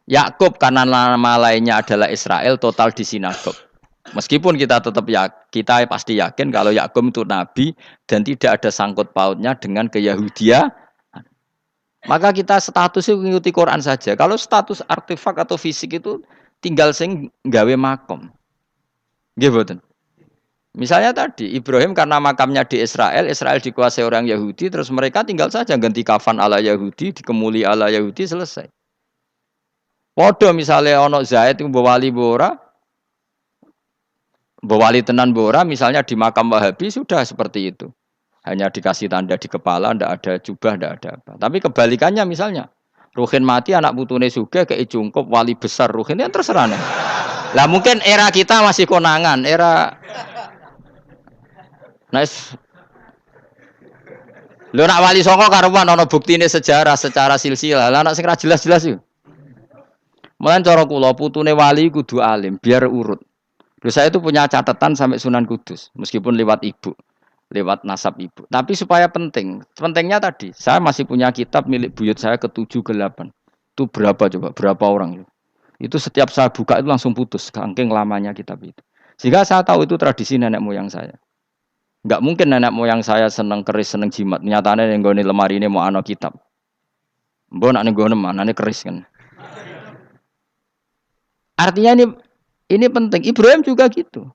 Yakub karena nama lainnya adalah Israel total di sinagog. Meskipun kita tetap kita pasti yakin kalau Yakub itu nabi dan tidak ada sangkut pautnya dengan keyahudian. Maka kita statusnya mengikuti Quran saja. Kalau status artefak atau fisik itu tinggal sing gawe makom. Nggih mboten. Misalnya tadi Ibrahim karena makamnya di Israel dikuasai orang Yahudi, terus mereka tinggal saja ganti kafan ala Yahudi, dikemuli ala Yahudi, selesai. Padha misalnya ono Zaid mbok wali bora, mbok wali tenan bora, misalnya di makam Wahabi sudah seperti itu. Hanya dikasih tanda di kepala, ndak ada jubah, ndak ada apa. Tapi kebalikannya misalnya, Ruhin mati anak putune sugih kei jungkup wali besar Ruhin yang terserah. Lah mungkin era kita masih konangan, era Lho nak wali songo karuan ana buktine sejarah secara silsilah. Lah nak sing ra jelas-jelas yo. Mulan cara kula putune wali kudu alim biar urut. Lho saya itu punya catatan sampai Sunan Kudus meskipun lewat ibu, lewat nasab ibu. Tapi supaya penting. Pentingnya tadi, saya masih punya kitab milik buyut saya ke-7 ke-8. Itu berapa coba? Berapa orang? Itu setiap saya buka itu langsung putus saking lamanya kitab itu. Sehingga saya tahu itu tradisi nenek moyang saya. Enggak mungkin nenek moyang saya seneng keris, seneng jimat. Nyatanya yang nggone lemari ini mau ana kitab. Mbok nak ning nggone manane keris kan. Artinya ini penting. Ibrahim juga gitu.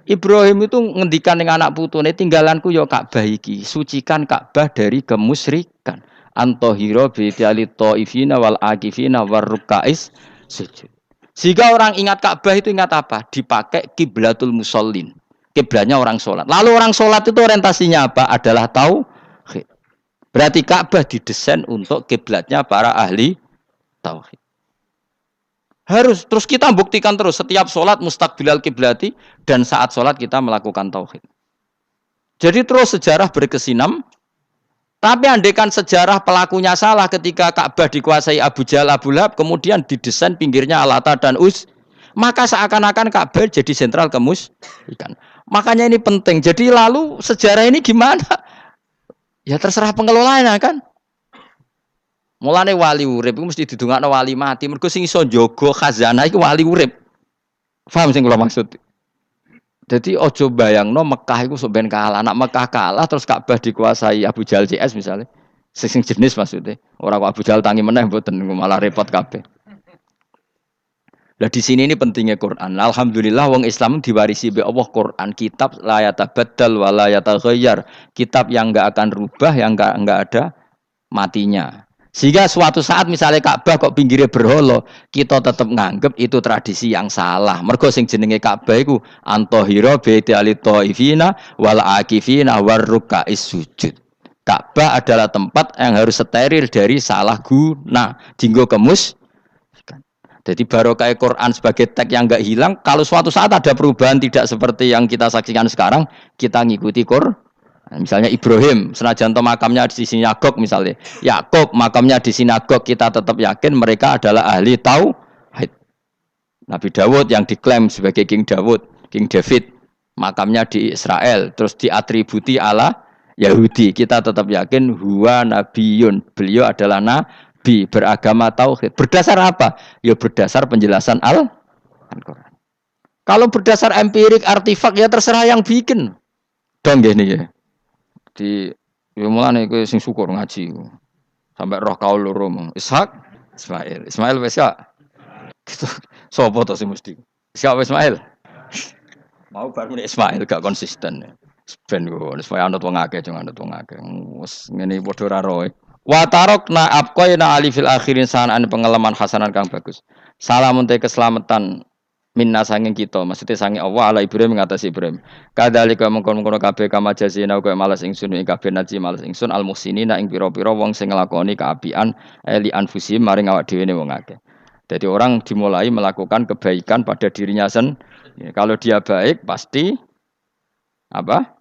Ibrahim itu ngendikan dengan anak putune tinggalanku ya Ka'bah iki, sucikan Ka'bah dari kemusyrikan. Antohiro bi'tiali ta'ifina wal akifina warrukais sujud. Sehingga orang ingat Ka'bah itu ingat apa? Dipakai kiblatul musallin. Kiblatnya orang sholat. Lalu orang sholat itu orientasinya apa? Adalah tauhid. Berarti Ka'bah didesain untuk kiblatnya para ahli tauhid. Harus terus kita buktikan terus setiap sholat mustaqbilal kiblati dan saat sholat kita melakukan tauhid. Jadi terus sejarah berkesinam. Tapi andaikan sejarah pelakunya salah ketika Ka'bah dikuasai Abu Jahal, Abu Lahab, kemudian didesain pinggirnya Al-Lata dan maka seakan-akan Ka'bah jadi sentral kemusyrikan. Makanya ini penting. Jadi lalu sejarah ini gimana? Ya terserah pengelolanya kan. Mulane wali urip iku mesti didongakno wali mati. Mergo sing iso njaga khazanah iku wali urip. Paham sing kula maksud? Jadi ojo bayangno Mekah iku sok ben kalah. Nak Mekah kalah terus Ka'bah dikuasai Abu Jahal CS misalnya. Sing jenis maksudnya. Ora kok Abu Jahal tangi meneh mboten malah repot kabeh. Lah di sini ini pentingnya Quran. Alhamdulillah wong Islam diwarisi be Allah Quran, kitab la yatabaddal wa la yataghayyar. Kitab yang enggak akan rubah, yang enggak ada matinya. Sehingga suatu saat misalnya Ka'bah kok pinggirnya berhala, kita tetap nganggep itu tradisi yang salah. Mergo sing jenenge Ka'bah iku antahira bi'tiali ta'ifina wal akifina warrukais sujud. Ka'bah adalah tempat yang harus steril dari salah guna, dinggo kemus. Jadi barokah Quran sebagai teks yang enggak hilang, kalau suatu saat ada perubahan tidak seperti yang kita saksikan sekarang, kita ngikuti Quran. Misalnya Ibrahim, senajan to makamnya di sinagog misalnya. Yakub makamnya di sinagog, kita tetap yakin mereka adalah ahli tauhid. Nabi Dawud yang diklaim sebagai King David, makamnya di Israel, terus diatributi ala Yahudi. Kita tetap yakin huwa nabiyun. Beliau adalah nabi beragama tauhid. Berdasar apa? Ya berdasar penjelasan Al-Qur'an. Kalau berdasar empirik artifak ya terserah yang bikin. Dong gini ya. Di mulane kowe sing syukur ngaji. Sampai roh kaul loro mong. Ishak, Ismail wis ya. Gitu. Sopo to sing mesti? Ishak Ismail. Mau baru Ismail gak konsisten. Ben go supaya anut wong akeh jangan anut wong akeh. Wes ngene padha ra roe. Wa tarokna abqaina ali fil akhirin sanaan pengalaman hasanan kang bagus. Salamun te keselamatan minna sanging kita, maksudnya sanging Allah ala Ibrahim mengatasi Ibrahim. Kadalika mengkon-mengkon kabeh kama jazina kaya malas ingsun ing kabeh naji malas ingsun al muhsinina ing pira-pira wong sing nglakoni kaapian eli anfusihim maring awak dhewe ne wong akeh. Jadi orang dimulai melakukan kebaikan pada dirinya sendiri. Kalau dia baik pasti apa?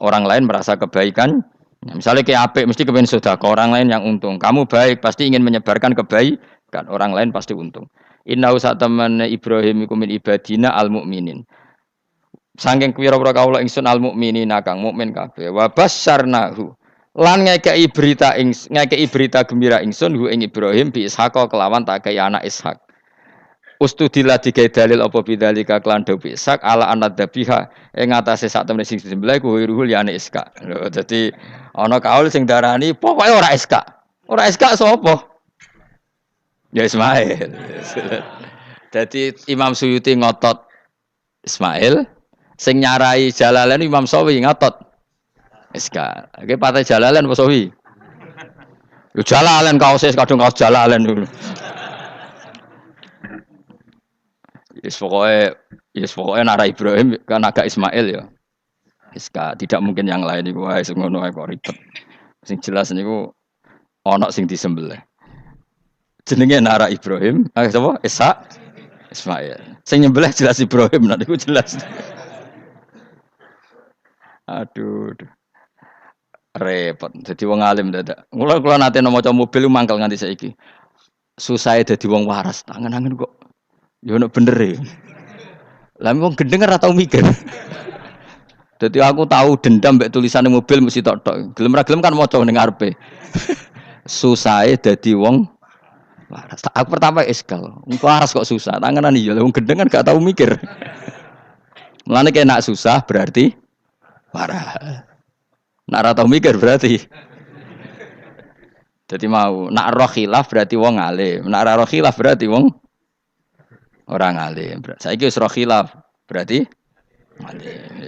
Orang lain merasa kebaikan. Misalnya kayak apik mesti kepen sedekah, orang lain yang untung. Kamu baik pasti ingin menyebarkan kebaikan, orang lain pasti untung. Inna usataman Ibrahim iku min ibadina al-mu'minin. Saking pira-pira kawula ingsun al-mu'minina kang mukmin kabeh. Wa basyarnahu. Lan ngekeki berita gembira ingsun hu ing Ibrahim bi Ishaq kelawan tak kaya anak Ishaq. Ustudila digawe dalil apa bidzalika klan dawu Ishaq ala anadzabiha ing atase sak temene sing disembelih ku ruhul ya anak Ishaq. Dadi ana kaul sing darani pokoke ora Ishaq. Ora Ishaq sapa? Ya Ismail. Jadi Imam Suyuti ngotot Ismail, sing nyarai Jalalain Imam Sawi ngotot Iska. Oke partai Jalalain apa Sawi? Yo Jalalain kaose kadung kaos Jalalain dulu. Yes pokoknya nara Ibrahim kan agak Ismail ya. Iska tidak mungkin yang lain iku wae sing ngono kok ribet. Sing jelas niku ana sing disembelih. Jenenge nara Ibrahim, sapa? Ishak, Ismail. Sing nyembelih jelas Ibrahim, nanti ku jelas. Aduh. repot. Jadi wong alim dadak. Kula nate maca mobil mangkel nganti saiki. Susah dadi wong waras. Tangan-tangan kok yo ono bener e. Lah wong gendeng ora tau mikir. Jadi aku tahu dendam mbek tulisan mobil mesti tok-tok. Gelem ra gelem kan maca ning ngarepe. Susahe dadi wong waras. Aku pertama eskal. Wong waras kok susah. Tanganan iya wong gendeng kan gak tahu mikir. Mulane kena susah berarti waras. Nak ra tau mikir berarti. Jadi mau nak roh khilaf berarti wong alim. Nak ra roh khilaf berarti wong orang alim. Saiki wis roh khilaf berarti alim.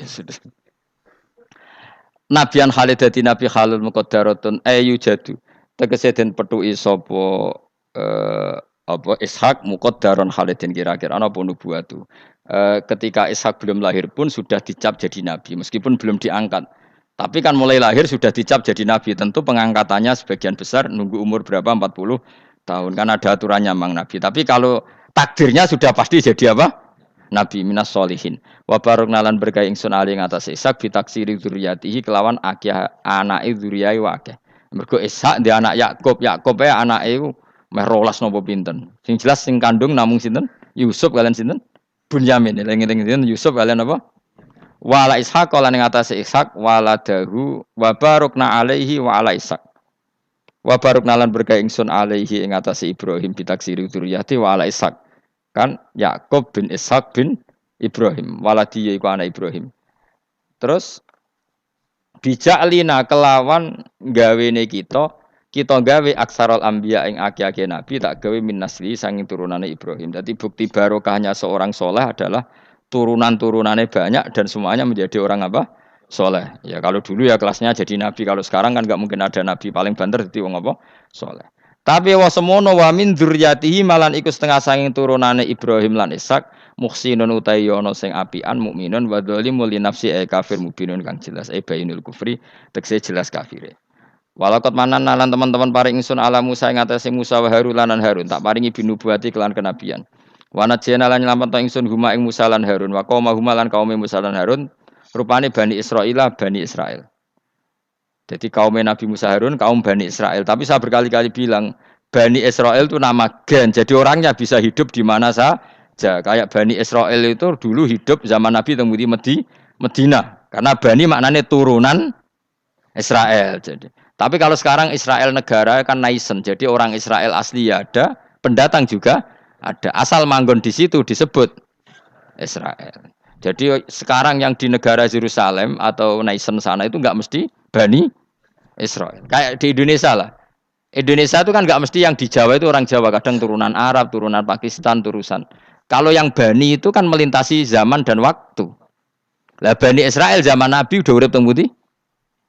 Nabian Khalid dadi nabi halul muqaddaratun ayu jadu. Tegese den petuki sapa apa Ishak muqaddaron Khalidin kira-kira ana apa nubuwatu. Ketika Ishak belum lahir pun sudah dicap jadi nabi meskipun belum diangkat. Tapi kan mulai lahir sudah dicap jadi nabi. Tentu pengangkatannya sebagian besar nunggu umur berapa 40 tahun kan ada aturannya mang nabi. Tapi kalau takdirnya sudah pasti jadi apa? Nabi minas solihin. Wa barokna lan berkah ingsun ali ngatas Ishak bitaksiri dzurriyyatihi kelawan akeh anake dzurriyyah wa akeh. Mergo Ishak di anak Yakub, Yakub anake meh 12 napa pinten. Sing jelas sing kandung namung sinten? Yusuf kalian sinten? Bunyamin. Eling-eling sinten Yusuf kalian apa? Wala Ishak lan ing atase Ishak waladahu wa barokna alaihi wa ala Ishak. Wa barokna lan berkah ingsun alaihi ing atase Ibrahim bitaksiri dzurriyyati wa ala Ishak. Kan Yakub bin Ishak bin Ibrahim waladi iku anak Ibrahim. Terus bija'lina kelawan gawene kita gawe aksarul anbiya ing akeh-akeh nabi tak gawe min nasli sanging turunane Ibrahim. Jadi bukti barokahnya seorang soleh adalah turunan-turunannya banyak dan semuanya menjadi orang apa? Soleh. Ya kalau dulu ya kelasnya jadi nabi, kalau sekarang kan enggak mungkin ada nabi, paling banter dadi wong apa? Soleh. Tapi wa semono wa min dzurriyyatihi malan iku setengah sanging turunane Ibrahim lan Ishak muhsinun utawi ana sing apian mukminun wa dzalimun li nafsi kafir mubinun kang jelas bayinul kufri tekse jelas kafire. Walakot manan lan teman-teman paring ingsun ala Musa ing atase Musa wa Harun lan Harun tak paringi binubuwati kelan kenabian. Wa najena lan nyelametno ingsun huma ing Musa lan Harun wa qauma huma lan kaum Musa lan Harun rupane Bani Israil. Jadi kaum Nabi Musa Harun, kaum Bani Israel. Tapi saya berkali-kali bilang, Bani Israel itu nama gen. Jadi orangnya bisa hidup di mana saja. Kayak Bani Israel itu dulu hidup zaman Nabi temui Medina. Karena Bani maknanya turunan Israel. Jadi. Tapi kalau sekarang Israel negara kan naisen. Jadi orang Israel asli ya ada, pendatang juga ada. Asal manggon di situ disebut Israel. Jadi sekarang yang di negara Yerusalem atau naisen sana itu enggak mesti Bani Israel. Kayak di Indonesia lah. Indonesia itu kan nggak mesti yang di Jawa itu orang Jawa, kadang turunan Arab, turunan Pakistan, turunan. Kalau yang Bani itu kan melintasi zaman dan waktu. Lah Bani Israel zaman Nabi udah urip teng pundi?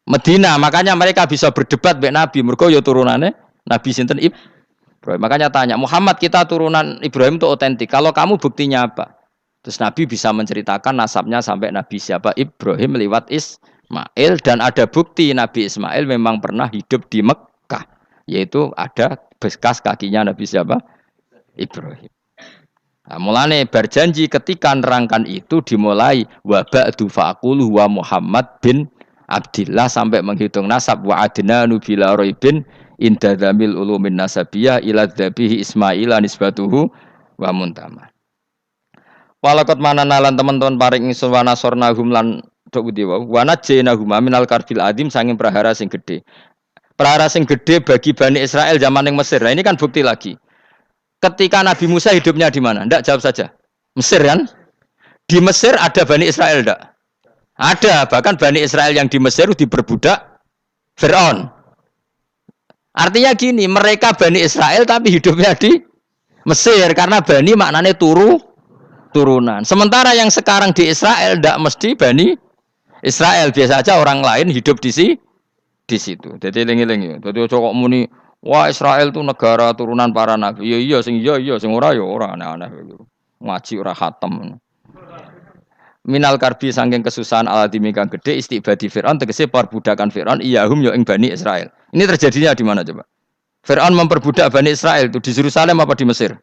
Medina, makanya mereka bisa berdebat mbek Nabi, mergo ya turunannya Nabi sinten Ibrahim. Makanya tanya, Muhammad kita turunan Ibrahim itu otentik. Kalau kamu buktinya apa? Terus Nabi bisa menceritakan nasabnya sampai Nabi siapa? Ibrahim lewat Ismail dan ada bukti Nabi Ismail memang pernah hidup di Mekah, yaitu ada bekas kakinya Nabi siapa? Ibrahim. Nah, mulane berjanji ketika nerangkan itu dimulai wa ba'du faqulu wa Muhammad bin Abdillah sampai menghitung nasab wa adnanu bila raibin inda dzamil ulumin nasabiyah ila dzabihi Ismail nisbatuhu wa muntama. Walakot mananalan teman-teman paring ingsun wa nasornahum lan dok budi wa najjaynahum minal karbil adim sanging prahara sing gedhe. Prahara sing gedhe bagi Bani Israel zaman yang Mesir. Nah, ini kan bukti lagi. Ketika Nabi Musa hidupnya di mana? Enggak, jawab saja. Mesir kan? Di Mesir ada Bani Israel enggak? Ada, bahkan Bani Israel yang di Mesir diperbudak Fir'aun. Artinya gini, mereka Bani Israel tapi hidupnya di Mesir karena Bani maknanya turunan. Sementara yang sekarang di Israel enggak mesti Bani Israel, biasa aja orang lain hidup di situ. Jadi lengi-lengi. Jadi kok muni wah Israel itu negara turunan para nabi. Iya sing ora ya ora aneh-aneh gitu. Ngaji ora khatam. Minal karbi saking kesusahan aladimi kang gede istibadi Fir'aun tegese perbudakan Fir'aun iyahum ya ing Bani Israel. Ini terjadinya di mana coba? Fir'aun memperbudak Bani Israel itu di Yerusalem apa di Mesir?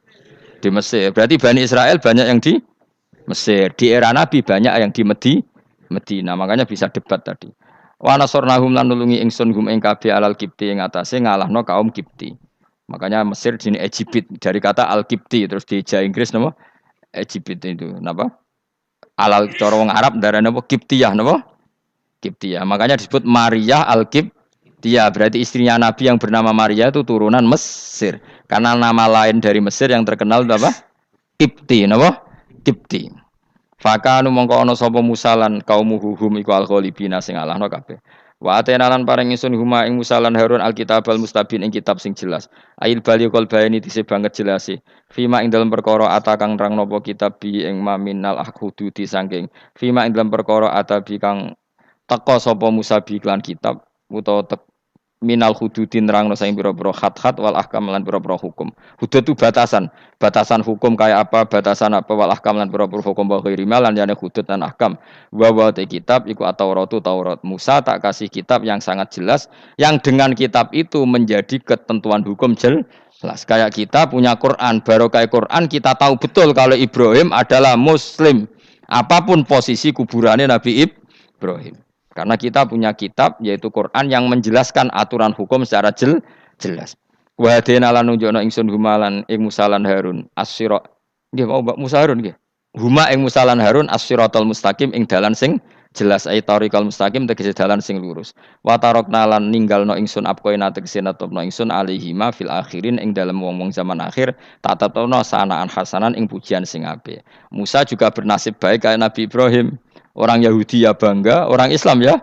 Di Mesir. Berarti Bani Israel banyak yang di Mesir. Di era Nabi banyak yang di Medina. Makanya bisa debat tadi. Wa nasarnahum lan nulungi ingsun hum ing kabeh alal kipti ing atase ngalahno kaum Kipti. Makanya Mesir jenis Egypt dari kata Al-Kipti terus di Inggris napa? Egypt itu napa? Alal cara wong Arab darane napa? Kiptiyah napa? Kiptiyah. Makanya disebut Maria Al-Kiptiyah. Berarti istrinya Nabi yang bernama Maria itu turunan Mesir. Karena nama lain dari Mesir yang terkenal itu apa? Kipti napa? Kipti. Fakanu mongko ana sapa musalan kaum hum iku al-ghalibina sing alahno kabeh. Wa atena lan paring ingsun huma ing musalan Harun alkitab al-mustabin ing kitab sing jelas. Ail baliqul bayani dise banget jelase. Fima ing dalam perkara ata kang nerang napa kitab bi ing maminal ahududi saking. Fima ing dalam perkara ata bi kang teka sapa Musa bi iklan kitab utawa minal hududin nerangno saing pira-pira khat-khat wal ahkam lan pira-pira hukum. Hudud itu batasan. Batasan hukum kayak apa, batasan apa wal ahkam lan pira-pira hukum wa ghairi lan yane hudud lan ahkam. Wa te kitab iku at-Tauratu Taurat. Musa tak kasih kitab yang sangat jelas yang dengan kitab itu menjadi ketentuan hukum jelas. Kayak kita punya Quran, barokah Quran kita tahu betul kalau Ibrahim adalah muslim. Apapun posisi kuburannya Nabi Ibrahim. Karena kita punya kitab yaitu Quran yang menjelaskan aturan hukum secara jelas. Wa hadina lan nunjukna ingsun humalan ing Musalan Harun as-sirat. Nggih mau Mbak Musa Harun nggih. Huma ing Musalan Harun as-siratal mustaqim ing dalan sing jelas ai tariqal mustaqim tegese dalan sing lurus. Wa tarakna lan ninggalno ingsun apkoina tegese natupno ingsun alihima fil akhirin ing dalem wong-wong zaman akhir tak tetepno sanaan hasanan ing pujian sing apik. Musa juga bernasib baik kayak Nabi Ibrahim. Orang Yahudi ya bangga, orang Islam ya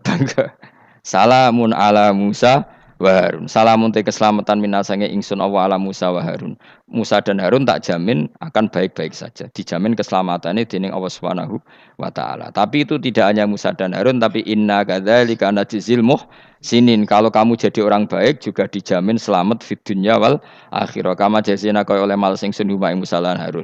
bangga. Salamun ala Musa wa Harun. Salamun te keselamatan minasange ingsun Allah ala Musa wa Harun. Musa dan Harun tak jamin akan baik-baik saja. Dijamin keselamatannya dening Allah Subhanahu wa taala. Tapi itu tidak hanya Musa dan Harun tapi inna kadzalika najzil muhsinin. Kalau kamu jadi orang baik juga dijamin selamat fid dunya wal akhirah. Kama jazina kaya oleh mal sing sunuma Musa lan Harun.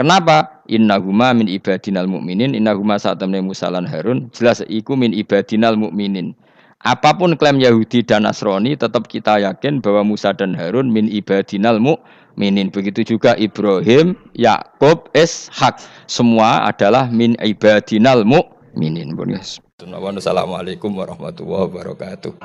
Kenapa? Innahuma min ibadinal mu'minin. Innahuma saat temen Musa lan Harun. Jelas iku min ibadinal mu'minin. Apapun klaim Yahudi dan Nasrani, tetap kita yakin bahwa Musa dan Harun min ibadinal mu'minin. Begitu juga Ibrahim, Yakub, Ishak. Semua adalah min ibadinal mu'minin. Assalamualaikum warahmatullahi wabarakatuh.